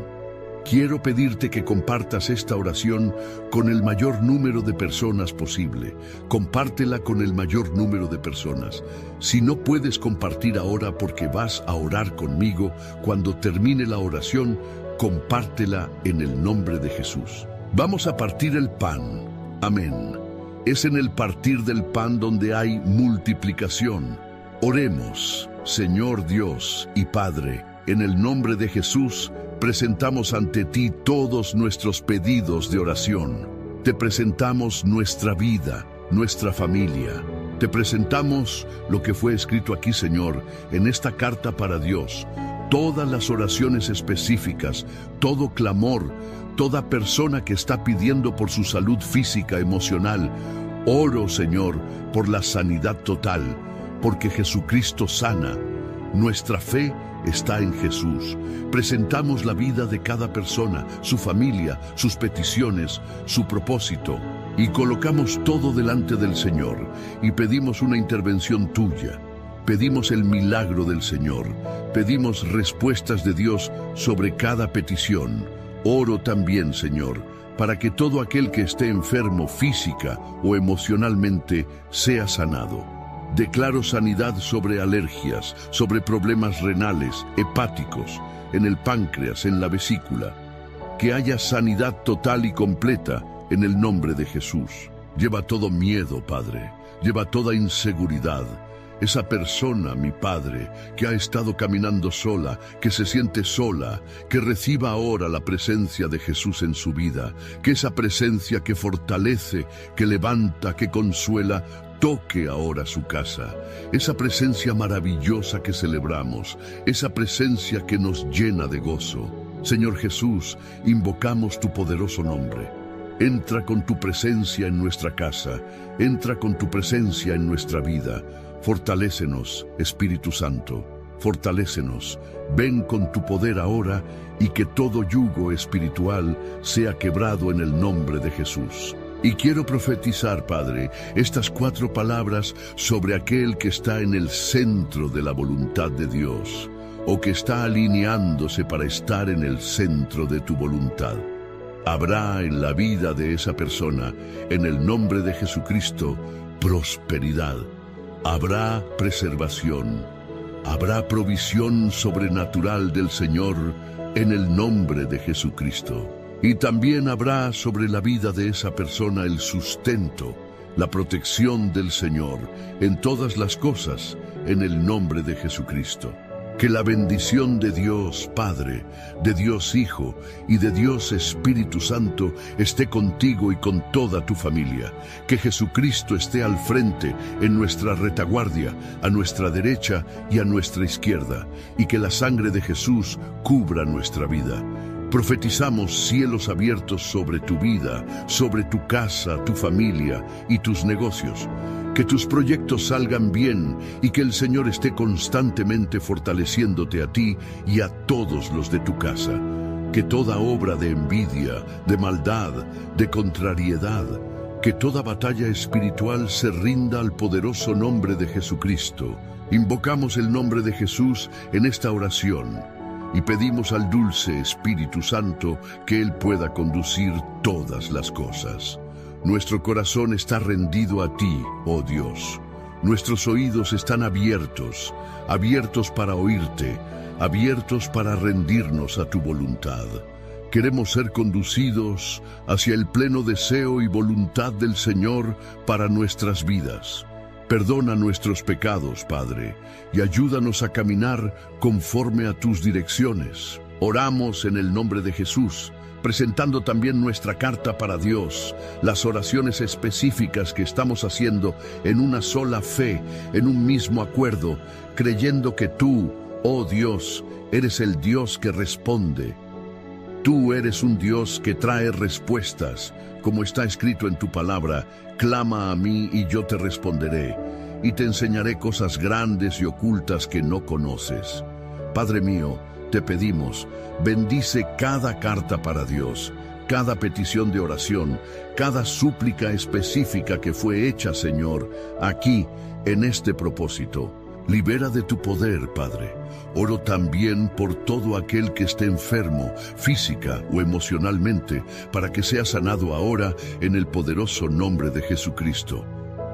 Quiero pedirte que compartas esta oración con el mayor número de personas posible. Compártela con el mayor número de personas. Si no puedes compartir ahora porque vas a orar conmigo, cuando termine la oración, compártela en el nombre de Jesús. Vamos a partir el pan. Amén. Es en el partir del pan donde hay multiplicación. Oremos, Señor Dios y Padre, en el nombre de Jesús, presentamos ante ti todos nuestros pedidos de oración. Te presentamos nuestra vida, nuestra familia. Te presentamos lo que fue escrito aquí, Señor, en esta carta para Dios. Todas las oraciones específicas, todo clamor, toda persona que está pidiendo por su salud física, emocional. Oro, Señor, por la sanidad total, porque Jesucristo sana. Nuestra fe está en Jesús. Presentamos la vida de cada persona, su familia, sus peticiones, su propósito, y colocamos todo delante del Señor, y pedimos una intervención tuya. Pedimos el milagro del Señor. Pedimos respuestas de Dios sobre cada petición. Oro también, Señor, para que todo aquel que esté enfermo física o emocionalmente sea sanado. Declaro sanidad sobre alergias, sobre problemas renales, hepáticos, en el páncreas, en la vesícula. Que haya sanidad total y completa en el nombre de Jesús. Lleva todo miedo, Padre. Lleva toda inseguridad. Esa persona, mi Padre, que ha estado caminando sola, que se siente sola, que reciba ahora la presencia de Jesús en su vida, que esa presencia que fortalece, que levanta, que consuela, toque ahora su casa. Esa presencia maravillosa que celebramos, esa presencia que nos llena de gozo. Señor Jesús, invocamos tu poderoso nombre. Entra con tu presencia en nuestra casa, entra con tu presencia en nuestra vida. Fortalécenos, Espíritu Santo, fortalécenos. Ven con tu poder ahora y que todo yugo espiritual sea quebrado en el nombre de Jesús. Y quiero profetizar, Padre, estas 4 palabras sobre aquel que está en el centro de la voluntad de Dios, o que está alineándose para estar en el centro de tu voluntad. Habrá en la vida de esa persona, en el nombre de Jesucristo, prosperidad. Habrá preservación, habrá provisión sobrenatural del Señor en el nombre de Jesucristo. Y también habrá sobre la vida de esa persona el sustento, la protección del Señor en todas las cosas en el nombre de Jesucristo. Que la bendición de Dios Padre, de Dios Hijo y de Dios Espíritu Santo esté contigo y con toda tu familia. Que Jesucristo esté al frente, en nuestra retaguardia, a nuestra derecha y a nuestra izquierda, y que la sangre de Jesús cubra nuestra vida. Profetizamos cielos abiertos sobre tu vida, sobre tu casa, tu familia y tus negocios. Que tus proyectos salgan bien y que el Señor esté constantemente fortaleciéndote a ti y a todos los de tu casa. que toda obra de envidia, de maldad, de contrariedad, que toda batalla espiritual se rinda al poderoso nombre de Jesucristo. Invocamos el nombre de Jesús en esta oración y pedimos al dulce Espíritu Santo que Él pueda conducir todas las cosas. Nuestro corazón está rendido a ti, oh Dios. Nuestros oídos están abiertos, abiertos para oírte, abiertos para rendirnos a tu voluntad. Queremos ser conducidos hacia el pleno deseo y voluntad del Señor para nuestras vidas. Perdona nuestros pecados, Padre, y ayúdanos a caminar conforme a tus direcciones. Oramos en el nombre de Jesús, presentando también nuestra carta para Dios, las oraciones específicas que estamos haciendo en una sola fe, en un mismo acuerdo, creyendo que tú, oh Dios, eres el Dios que responde. Tú eres un Dios que trae respuestas, como está escrito en tu palabra: clama a mí y yo te responderé, y te enseñaré cosas grandes y ocultas que no conoces. Padre mío, te pedimos, bendice cada carta para Dios, cada petición de oración, cada súplica específica que fue hecha, Señor, aquí, en este propósito. Libera de tu poder, Padre. Oro también por todo aquel que esté enfermo, física o emocionalmente, para que sea sanado ahora en el poderoso nombre de Jesucristo.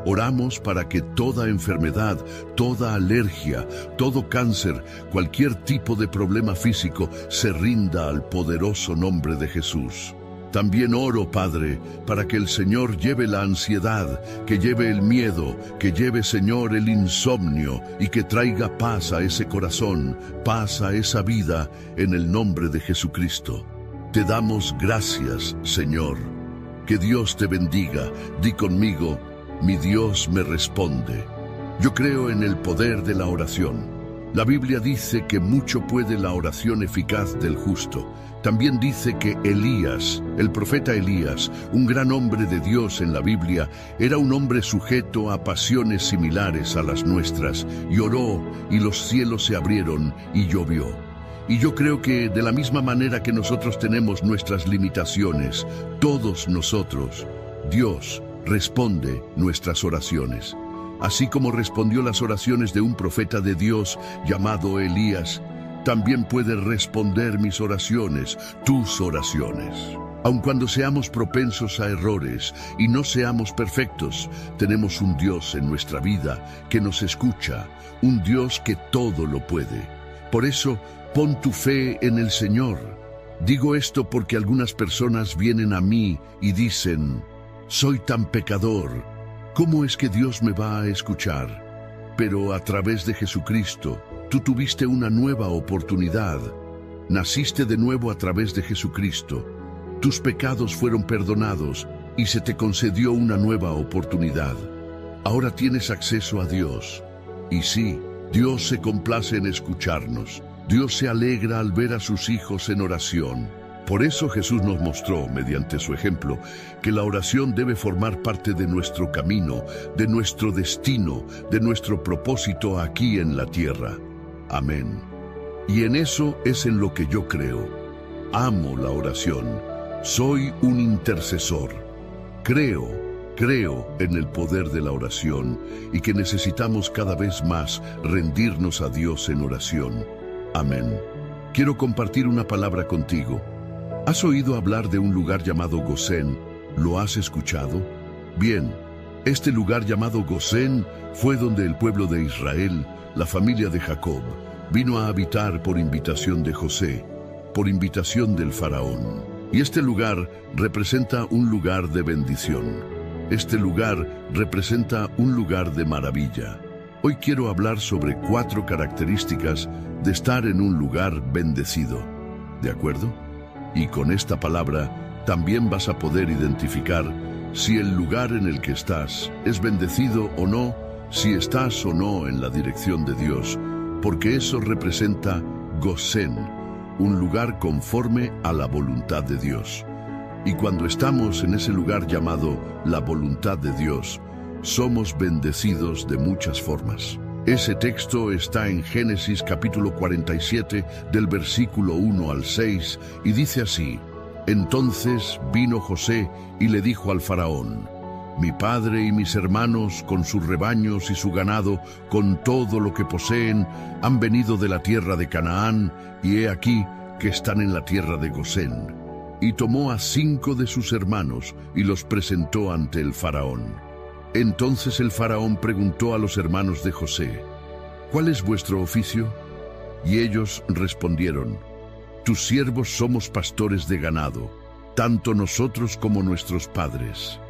Oramos para que toda enfermedad, toda alergia, todo cáncer, cualquier tipo de problema físico se rinda al poderoso nombre de Jesús. También oro, Padre, para que el Señor lleve la ansiedad, que lleve el miedo, que lleve, Señor, el insomnio y que traiga paz a ese corazón, paz a esa vida, en el nombre de Jesucristo. Te damos gracias, Señor. Que Dios te bendiga. Di conmigo: mi Dios me responde. Yo creo en el poder de la oración. La Biblia dice que mucho puede la oración eficaz del justo. También dice que Elías, el profeta Elías, un gran hombre de Dios en la Biblia, era un hombre sujeto a pasiones similares a las nuestras, y oró, y los cielos se abrieron, y llovió. Y yo creo que de la misma manera que nosotros tenemos nuestras limitaciones, todos nosotros, Dios responde nuestras oraciones. Así como respondió las oraciones de un profeta de Dios llamado Elías, también puede responder mis oraciones, tus oraciones. Aun cuando seamos propensos a errores y no seamos perfectos, tenemos un Dios en nuestra vida que nos escucha, un Dios que todo lo puede. Por eso, pon tu fe en el Señor. Digo esto porque algunas personas vienen a mí y dicen: soy tan pecador, ¿cómo es que Dios me va a escuchar? Pero a través de Jesucristo, tú tuviste una nueva oportunidad. Naciste de nuevo a través de Jesucristo. Tus pecados fueron perdonados y se te concedió una nueva oportunidad. Ahora tienes acceso a Dios. Y sí, Dios se complace en escucharnos. Dios se alegra al ver a sus hijos en oración. Por eso Jesús nos mostró, mediante su ejemplo, que la oración debe formar parte de nuestro camino, de nuestro destino, de nuestro propósito aquí en la tierra. Amén. Y en eso es en lo que yo creo. Amo la oración. Soy un intercesor. Creo en el poder de la oración y que necesitamos cada vez más rendirnos a Dios en oración. Amén. Quiero compartir una palabra contigo. ¿Has oído hablar de un lugar llamado Gosén? ¿Lo has escuchado? Bien, este lugar llamado Gosén fue donde el pueblo de Israel, la familia de Jacob, vino a habitar por invitación de José, por invitación del faraón. Y este lugar representa un lugar de bendición. Este lugar representa un lugar de maravilla. Hoy quiero hablar sobre 4 características de estar en un lugar bendecido. ¿De acuerdo? Y con esta palabra también vas a poder identificar si el lugar en el que estás es bendecido o no, si estás o no en la dirección de Dios, porque eso representa Gosén, un lugar conforme a la voluntad de Dios. Y cuando estamos en ese lugar llamado la voluntad de Dios, somos bendecidos de muchas formas. Ese texto está en Génesis capítulo 47 del versículo 1 al 6 y dice así: Entonces vino José y le dijo al faraón: Mi padre y mis hermanos con sus rebaños y su ganado, con todo lo que poseen, han venido de la tierra de Canaán, y he aquí que están en la tierra de Gosén. Y tomó a 5 de sus hermanos y los presentó ante el faraón. Entonces el faraón preguntó a los hermanos de José: ¿Cuál es vuestro oficio? Y ellos respondieron: Tus siervos somos pastores de ganado, tanto nosotros como nuestros padres.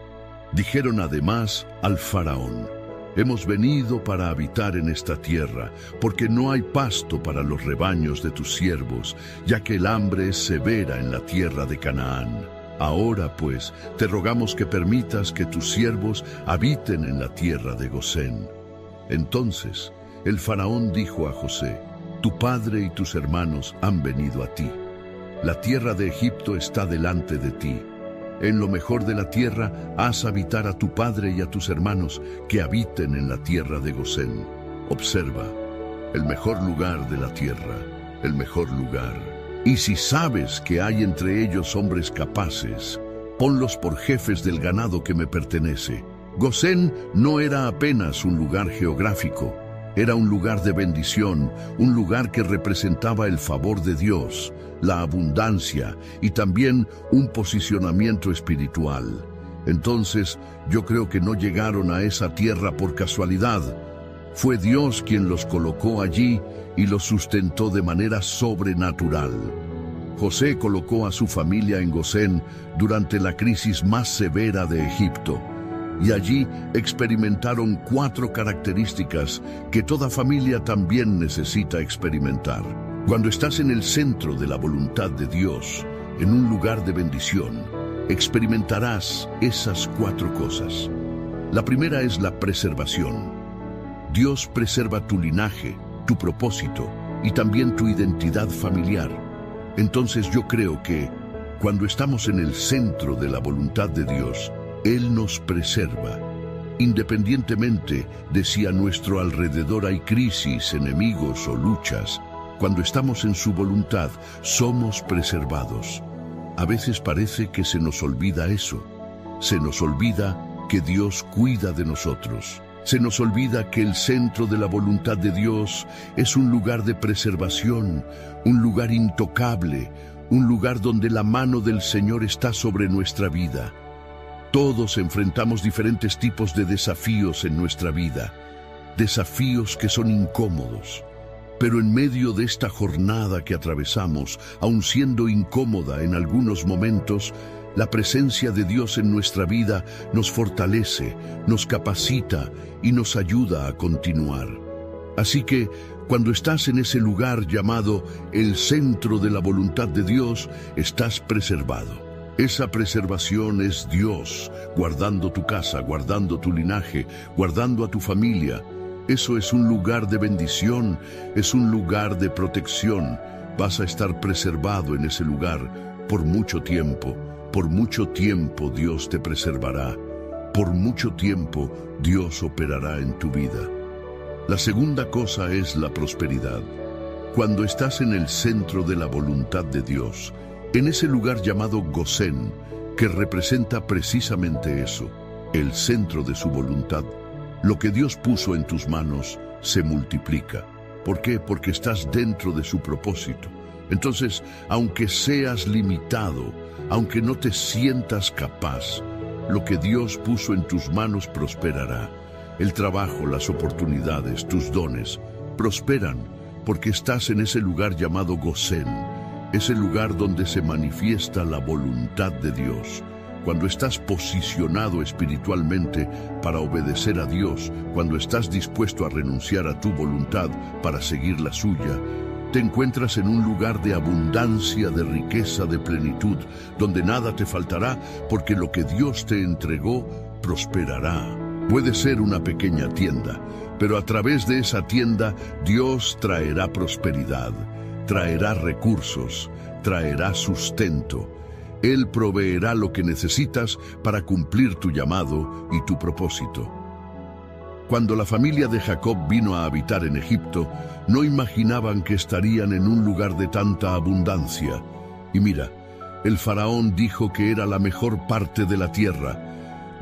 Dijeron además al faraón: Hemos venido para habitar en esta tierra, porque no hay pasto para los rebaños de tus siervos, ya que el hambre es severa en la tierra de Canaán. Ahora pues, te rogamos que permitas que tus siervos habiten en la tierra de Gosén. Entonces el faraón dijo a José: Tu padre y tus hermanos han venido a ti. La tierra de Egipto está delante de ti. En lo mejor de la tierra haz habitar a tu padre y a tus hermanos, que habiten en la tierra de Gosén. Observa, el mejor lugar de la tierra, el mejor lugar. Y si sabes que hay entre ellos hombres capaces, ponlos por jefes del ganado que me pertenece. Gosén no era apenas un lugar geográfico, era un lugar de bendición, un lugar que representaba el favor de Dios, la abundancia y también un posicionamiento espiritual. Entonces, yo creo que no llegaron a esa tierra por casualidad. Fue Dios quien los colocó allí y los sustentó de manera sobrenatural. José colocó a su familia en Gosén durante la crisis más severa de Egipto, y allí experimentaron 4 características que toda familia también necesita experimentar. Cuando estás en el centro de la voluntad de Dios, en un lugar de bendición, experimentarás esas 4 cosas. La primera es la preservación. Dios preserva tu linaje, tu propósito y también tu identidad familiar. Entonces yo creo que cuando estamos en el centro de la voluntad de Dios, Él nos preserva. Independientemente de si a nuestro alrededor hay crisis, enemigos o luchas, cuando estamos en su voluntad, somos preservados. A veces parece que se nos olvida eso. Se nos olvida que Dios cuida de nosotros. Se nos olvida que el centro de la voluntad de Dios es un lugar de preservación, un lugar intocable, un lugar donde la mano del Señor está sobre nuestra vida. Todos enfrentamos diferentes tipos de desafíos en nuestra vida, desafíos que son incómodos. Pero en medio de esta jornada que atravesamos, aun siendo incómoda en algunos momentos, la presencia de Dios en nuestra vida nos fortalece, nos capacita y nos ayuda a continuar. Así que, cuando estás en ese lugar llamado el centro de la voluntad de Dios, estás preservado. Esa preservación es Dios, guardando tu casa, guardando tu linaje, guardando a tu familia. Eso es un lugar de bendición, es un lugar de protección. Vas a estar preservado en ese lugar por mucho tiempo. Por mucho tiempo Dios te preservará. Por mucho tiempo Dios operará en tu vida. La segunda cosa es la prosperidad. Cuando estás en el centro de la voluntad de Dios, en ese lugar llamado Gosén, que representa precisamente eso, el centro de su voluntad, lo que Dios puso en tus manos se multiplica. ¿Por qué? Porque estás dentro de su propósito. Entonces, aunque seas limitado, aunque no te sientas capaz, lo que Dios puso en tus manos prosperará. El trabajo, las oportunidades, tus dones, prosperan porque estás en ese lugar llamado Gosén, ese lugar donde se manifiesta la voluntad de Dios. Cuando estás posicionado espiritualmente para obedecer a Dios, cuando estás dispuesto a renunciar a tu voluntad para seguir la suya, te encuentras en un lugar de abundancia, de riqueza, de plenitud, donde nada te faltará, porque lo que Dios te entregó prosperará. Puede ser una pequeña tienda, pero a través de esa tienda Dios traerá prosperidad, traerá recursos, traerá sustento. Él proveerá lo que necesitas para cumplir tu llamado y tu propósito. Cuando la familia de Jacob vino a habitar en Egipto, no imaginaban que estarían en un lugar de tanta abundancia. Y mira, el faraón dijo que era la mejor parte de la tierra.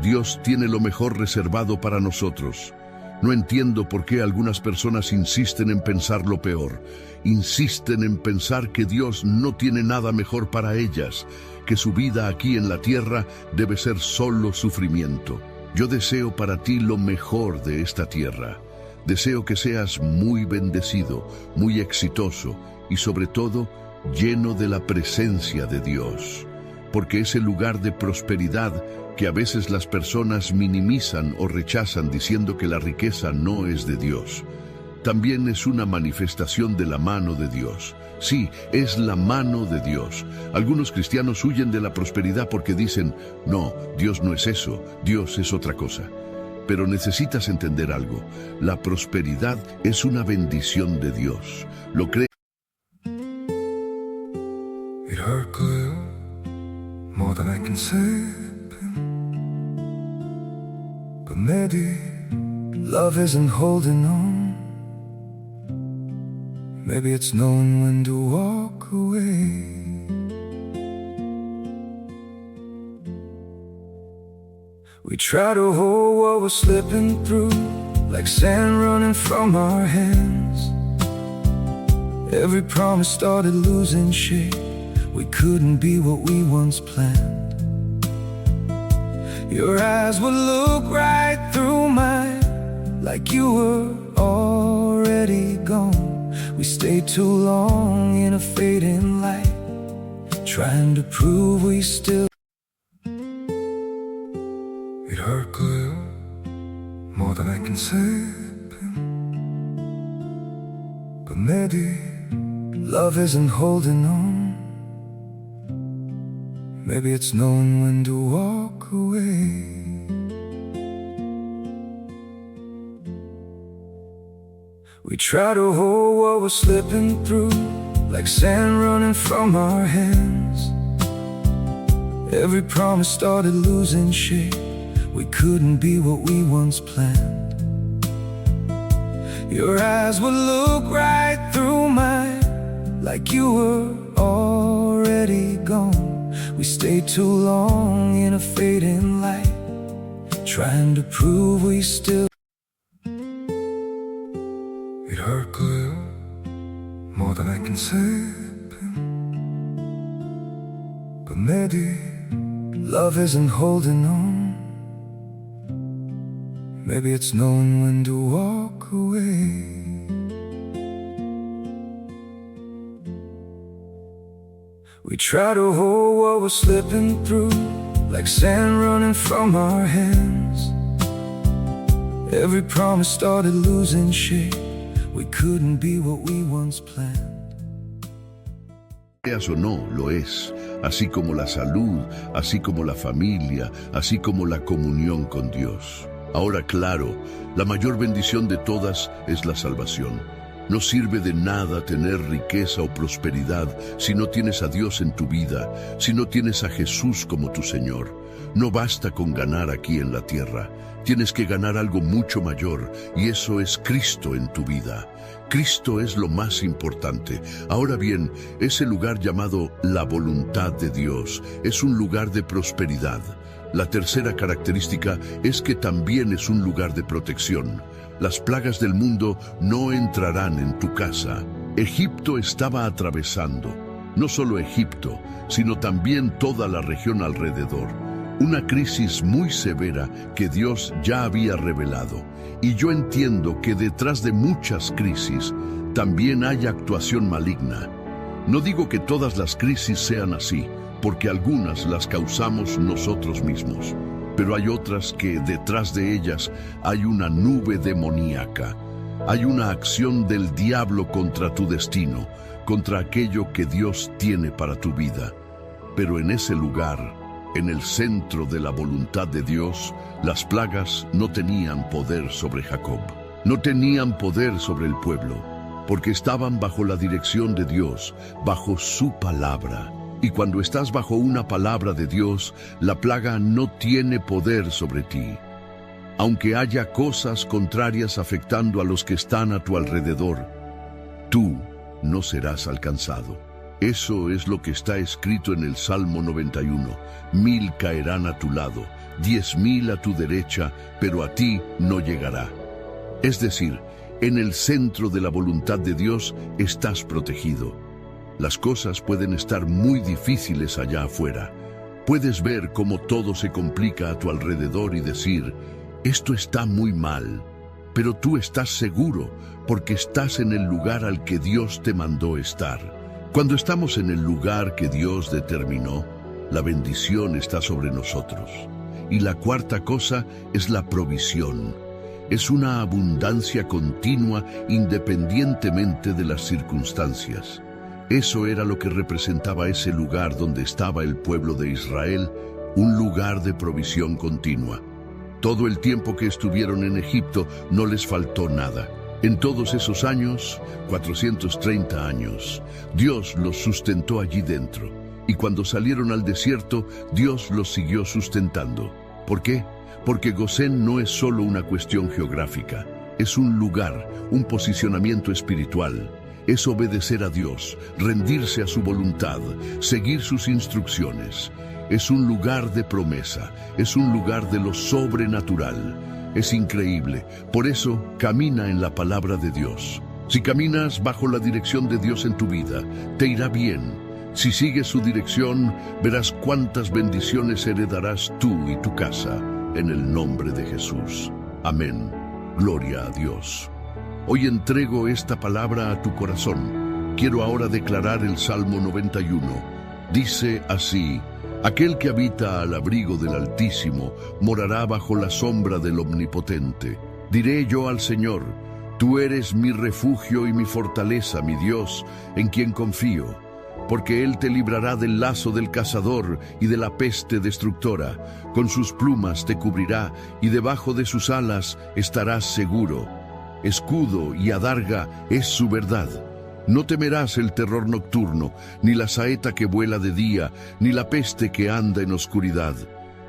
Dios tiene lo mejor reservado para nosotros. No entiendo por qué algunas personas insisten en pensar lo peor. Insisten en pensar que Dios no tiene nada mejor para ellas, que su vida aquí en la tierra debe ser solo sufrimiento. Yo deseo para ti lo mejor de esta tierra. Deseo que seas muy bendecido, muy exitoso y sobre todo lleno de la presencia de Dios. Porque es el lugar de prosperidad que a veces las personas minimizan o rechazan diciendo que la riqueza no es de Dios. También es una manifestación de la mano de Dios. Sí, es la mano de Dios. Algunos cristianos huyen de la prosperidad porque dicen, no, Dios no es eso, Dios es otra cosa. Pero necesitas entender algo, la prosperidad es una bendición de Dios. ¿Lo crees?
It hurt good, more than I can say. But maybe love isn't holding on. Maybe it's knowing when to walk away. We try to hold what we're slipping through, like sand running from our hands. Every promise started losing shape. We couldn't be what we once planned. Your eyes would look right through mine, like you were already gone. We stayed too long in a fading light, trying to prove we still. It hurt good, more than I can say. But maybe love isn't holding on. Maybe it's knowing when to walk away. We try to hold what we're slipping through, like sand running from our hands. Every promise started losing shape. We couldn't be what we once planned. Your eyes would look right through mine, like you were already gone. We stayed too long in a fading light, trying to prove we still. It hurt good, more than I can say. But maybe love isn't holding on. Maybe it's knowing when to walk away. We try to hold what we're slipping through, like sand running from our hands. Every promise started losing shape. We couldn't be what we once planned.
Creas o no, lo es. Así como la salud, así como la familia, así como la comunión con Dios. Ahora, claro, la mayor bendición de todas es la salvación. No sirve de nada tener riqueza o prosperidad si no tienes a Dios en tu vida, si no tienes a Jesús como tu Señor. No basta con ganar aquí en la tierra. Tienes que ganar algo mucho mayor, y eso es Cristo en tu vida. Cristo es lo más importante. Ahora bien, ese lugar llamado la voluntad de Dios es un lugar de prosperidad. La tercera característica es que también es un lugar de protección. Las plagas del mundo no entrarán en tu casa. Egipto estaba atravesando, no solo Egipto, sino también toda la región alrededor. Una crisis muy severa que Dios ya había revelado. Y yo entiendo que detrás de muchas crisis también hay actuación maligna. No digo que todas las crisis sean así, porque algunas las causamos nosotros mismos. Pero hay otras que detrás de ellas hay una nube demoníaca. Hay una acción del diablo contra tu destino, contra aquello que Dios tiene para tu vida. Pero en ese lugar, en el centro de la voluntad de Dios, las plagas no tenían poder sobre Jacob. No tenían poder sobre el pueblo, porque estaban bajo la dirección de Dios, bajo su palabra. Y cuando estás bajo una palabra de Dios, la plaga no tiene poder sobre ti. aunque haya cosas contrarias afectando a los que están a tu alrededor, tú no serás alcanzado. Eso es lo que está escrito en el Salmo 91. 1000 caerán a tu lado, 10.000 a tu derecha, pero a ti no llegará. Es decir, en el centro de la voluntad de Dios estás protegido. Las cosas pueden estar muy difíciles allá afuera. Puedes ver cómo todo se complica a tu alrededor y decir, esto está muy mal, pero tú estás seguro porque estás en el lugar al que Dios te mandó estar. Cuando estamos en el lugar que Dios determinó, la bendición está sobre nosotros. Y la cuarta cosa es la provisión. Es una abundancia continua independientemente de las circunstancias. Eso era lo que representaba ese lugar donde estaba el pueblo de Israel, un lugar de provisión continua. Todo el tiempo que estuvieron en Egipto no les faltó nada. En todos esos años, 430 años, Dios los sustentó allí dentro. Y cuando salieron al desierto, Dios los siguió sustentando. ¿Por qué? Porque Gosén no es solo una cuestión geográfica. Es un lugar, un posicionamiento espiritual. Es obedecer a Dios, rendirse a su voluntad, seguir sus instrucciones. Es un lugar de promesa, es un lugar de lo sobrenatural. Es increíble, por eso camina en la palabra de Dios. Si caminas bajo la dirección de Dios en tu vida, te irá bien. Si sigues su dirección, verás cuántas bendiciones heredarás tú y tu casa, en el nombre de Jesús. Amén. Gloria a Dios. Hoy entrego esta palabra a tu corazón. Quiero ahora declarar el Salmo 91. Dice así: aquel que habita al abrigo del Altísimo morará bajo la sombra del Omnipotente. Diré yo al Señor, tú eres mi refugio y mi fortaleza, mi Dios, en quien confío. Porque Él te librará del lazo del cazador y de la peste destructora. Con sus plumas te cubrirá y debajo de sus alas estarás seguro. Escudo y adarga es su verdad. No temerás el terror nocturno, ni la saeta que vuela de día, ni la peste que anda en oscuridad,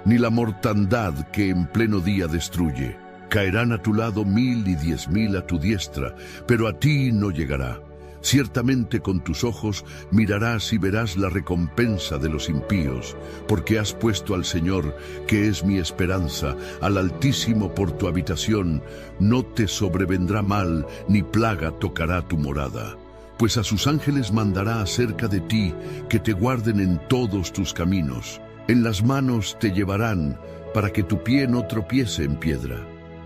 ni la mortandad que en pleno día destruye. Caerán a tu lado 1000 y 10.000 a tu diestra, pero a ti no llegará. Ciertamente con tus ojos mirarás y verás la recompensa de los impíos, porque has puesto al Señor, que es mi esperanza, al Altísimo por tu habitación. No te sobrevendrá mal, ni plaga tocará tu morada. Pues a sus ángeles mandará acerca de ti, que te guarden en todos tus caminos. En las manos te llevarán, para que tu pie no tropiece en piedra.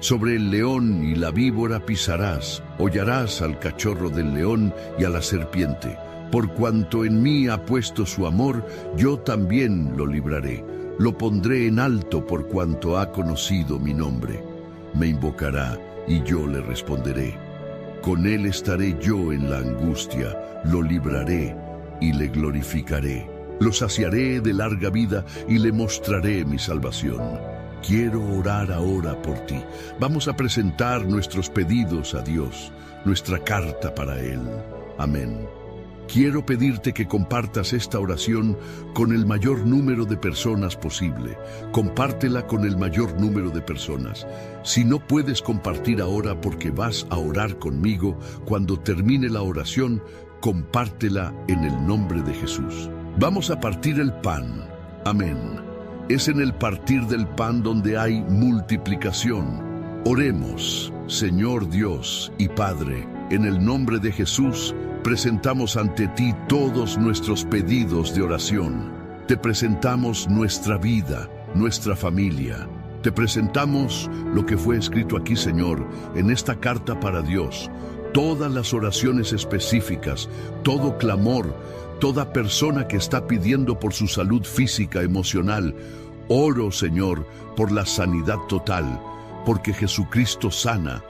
Sobre el león y la víbora pisarás, hollarás al cachorro del león y a la serpiente. Por cuanto en mí ha puesto su amor, yo también lo libraré. Lo pondré en alto por cuanto ha conocido mi nombre. Me invocará y yo le responderé. Con él estaré yo en la angustia, lo libraré y le glorificaré. Lo saciaré de larga vida y le mostraré mi salvación. Quiero orar ahora por ti. Vamos a presentar nuestros pedidos a Dios, nuestra carta para Él. Amén. Quiero pedirte que compartas esta oración con el mayor número de personas posible. Compártela con el mayor número de personas. Si no puedes compartir ahora porque vas a orar conmigo, cuando termine la oración, compártela en el nombre de Jesús. Vamos a partir el pan. Amén. Es en el partir del pan donde hay multiplicación. Oremos. Señor Dios y Padre, en el nombre de Jesús, presentamos ante ti todos nuestros pedidos de oración. Te presentamos nuestra vida, nuestra familia. Te presentamos lo que fue escrito aquí, Señor, en esta carta para Dios. Todas las oraciones específicas, todo clamor, toda persona que está pidiendo por su salud física, emocional. Oro, Señor, por la sanidad total, porque Jesucristo sana.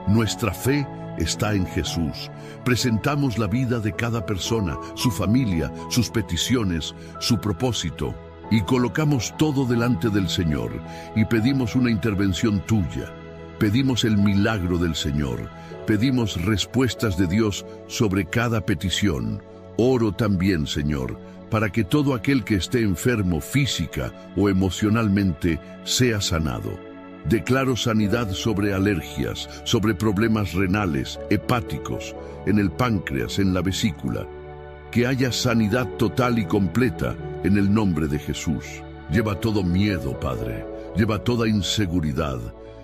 Nuestra fe está en Jesús. Presentamos la vida de cada persona, su familia, sus peticiones, su propósito, y colocamos todo delante del Señor y pedimos una intervención tuya. Pedimos el milagro del Señor. Pedimos respuestas de Dios sobre cada petición. Oro también, Señor, para que todo aquel que esté enfermo física o emocionalmente sea sanado. Declaro sanidad sobre alergias, sobre problemas renales, hepáticos, en el páncreas, en la vesícula. Que haya sanidad total y completa en el nombre de Jesús. Lleva todo miedo, Padre. Lleva toda inseguridad.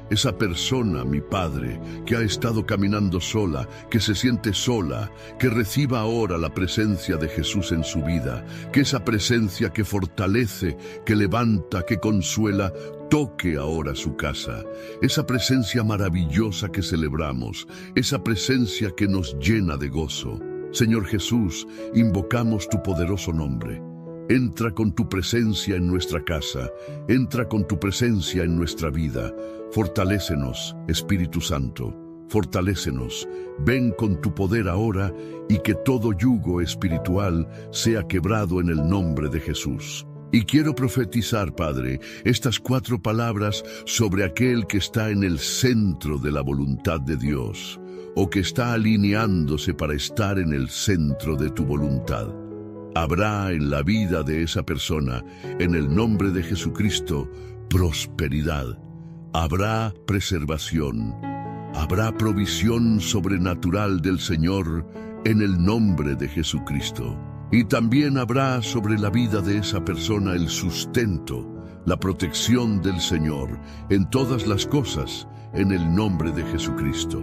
Esa persona, mi Padre, que ha estado caminando sola, que se siente sola, que reciba ahora la presencia de Jesús en su vida, que esa presencia que fortalece, que levanta, que consuela, toque ahora su casa. Esa presencia maravillosa que celebramos, esa presencia que nos llena de gozo. Señor Jesús, invocamos tu poderoso nombre. Entra con tu presencia en nuestra casa, entra con tu presencia en nuestra vida. Fortalécenos, Espíritu Santo, fortalécenos. Ven con tu poder ahora y que todo yugo espiritual sea quebrado en el nombre de Jesús. Y quiero profetizar, Padre, estas 4 palabras sobre aquel que está en el centro de la voluntad de Dios, o que está alineándose para estar en el centro de tu voluntad. Habrá en la vida de esa persona, en el nombre de Jesucristo, prosperidad. Habrá preservación. Habrá provisión sobrenatural del Señor en el nombre de Jesucristo. Y también habrá sobre la vida de esa persona el sustento, la protección del Señor en todas las cosas, en el nombre de Jesucristo.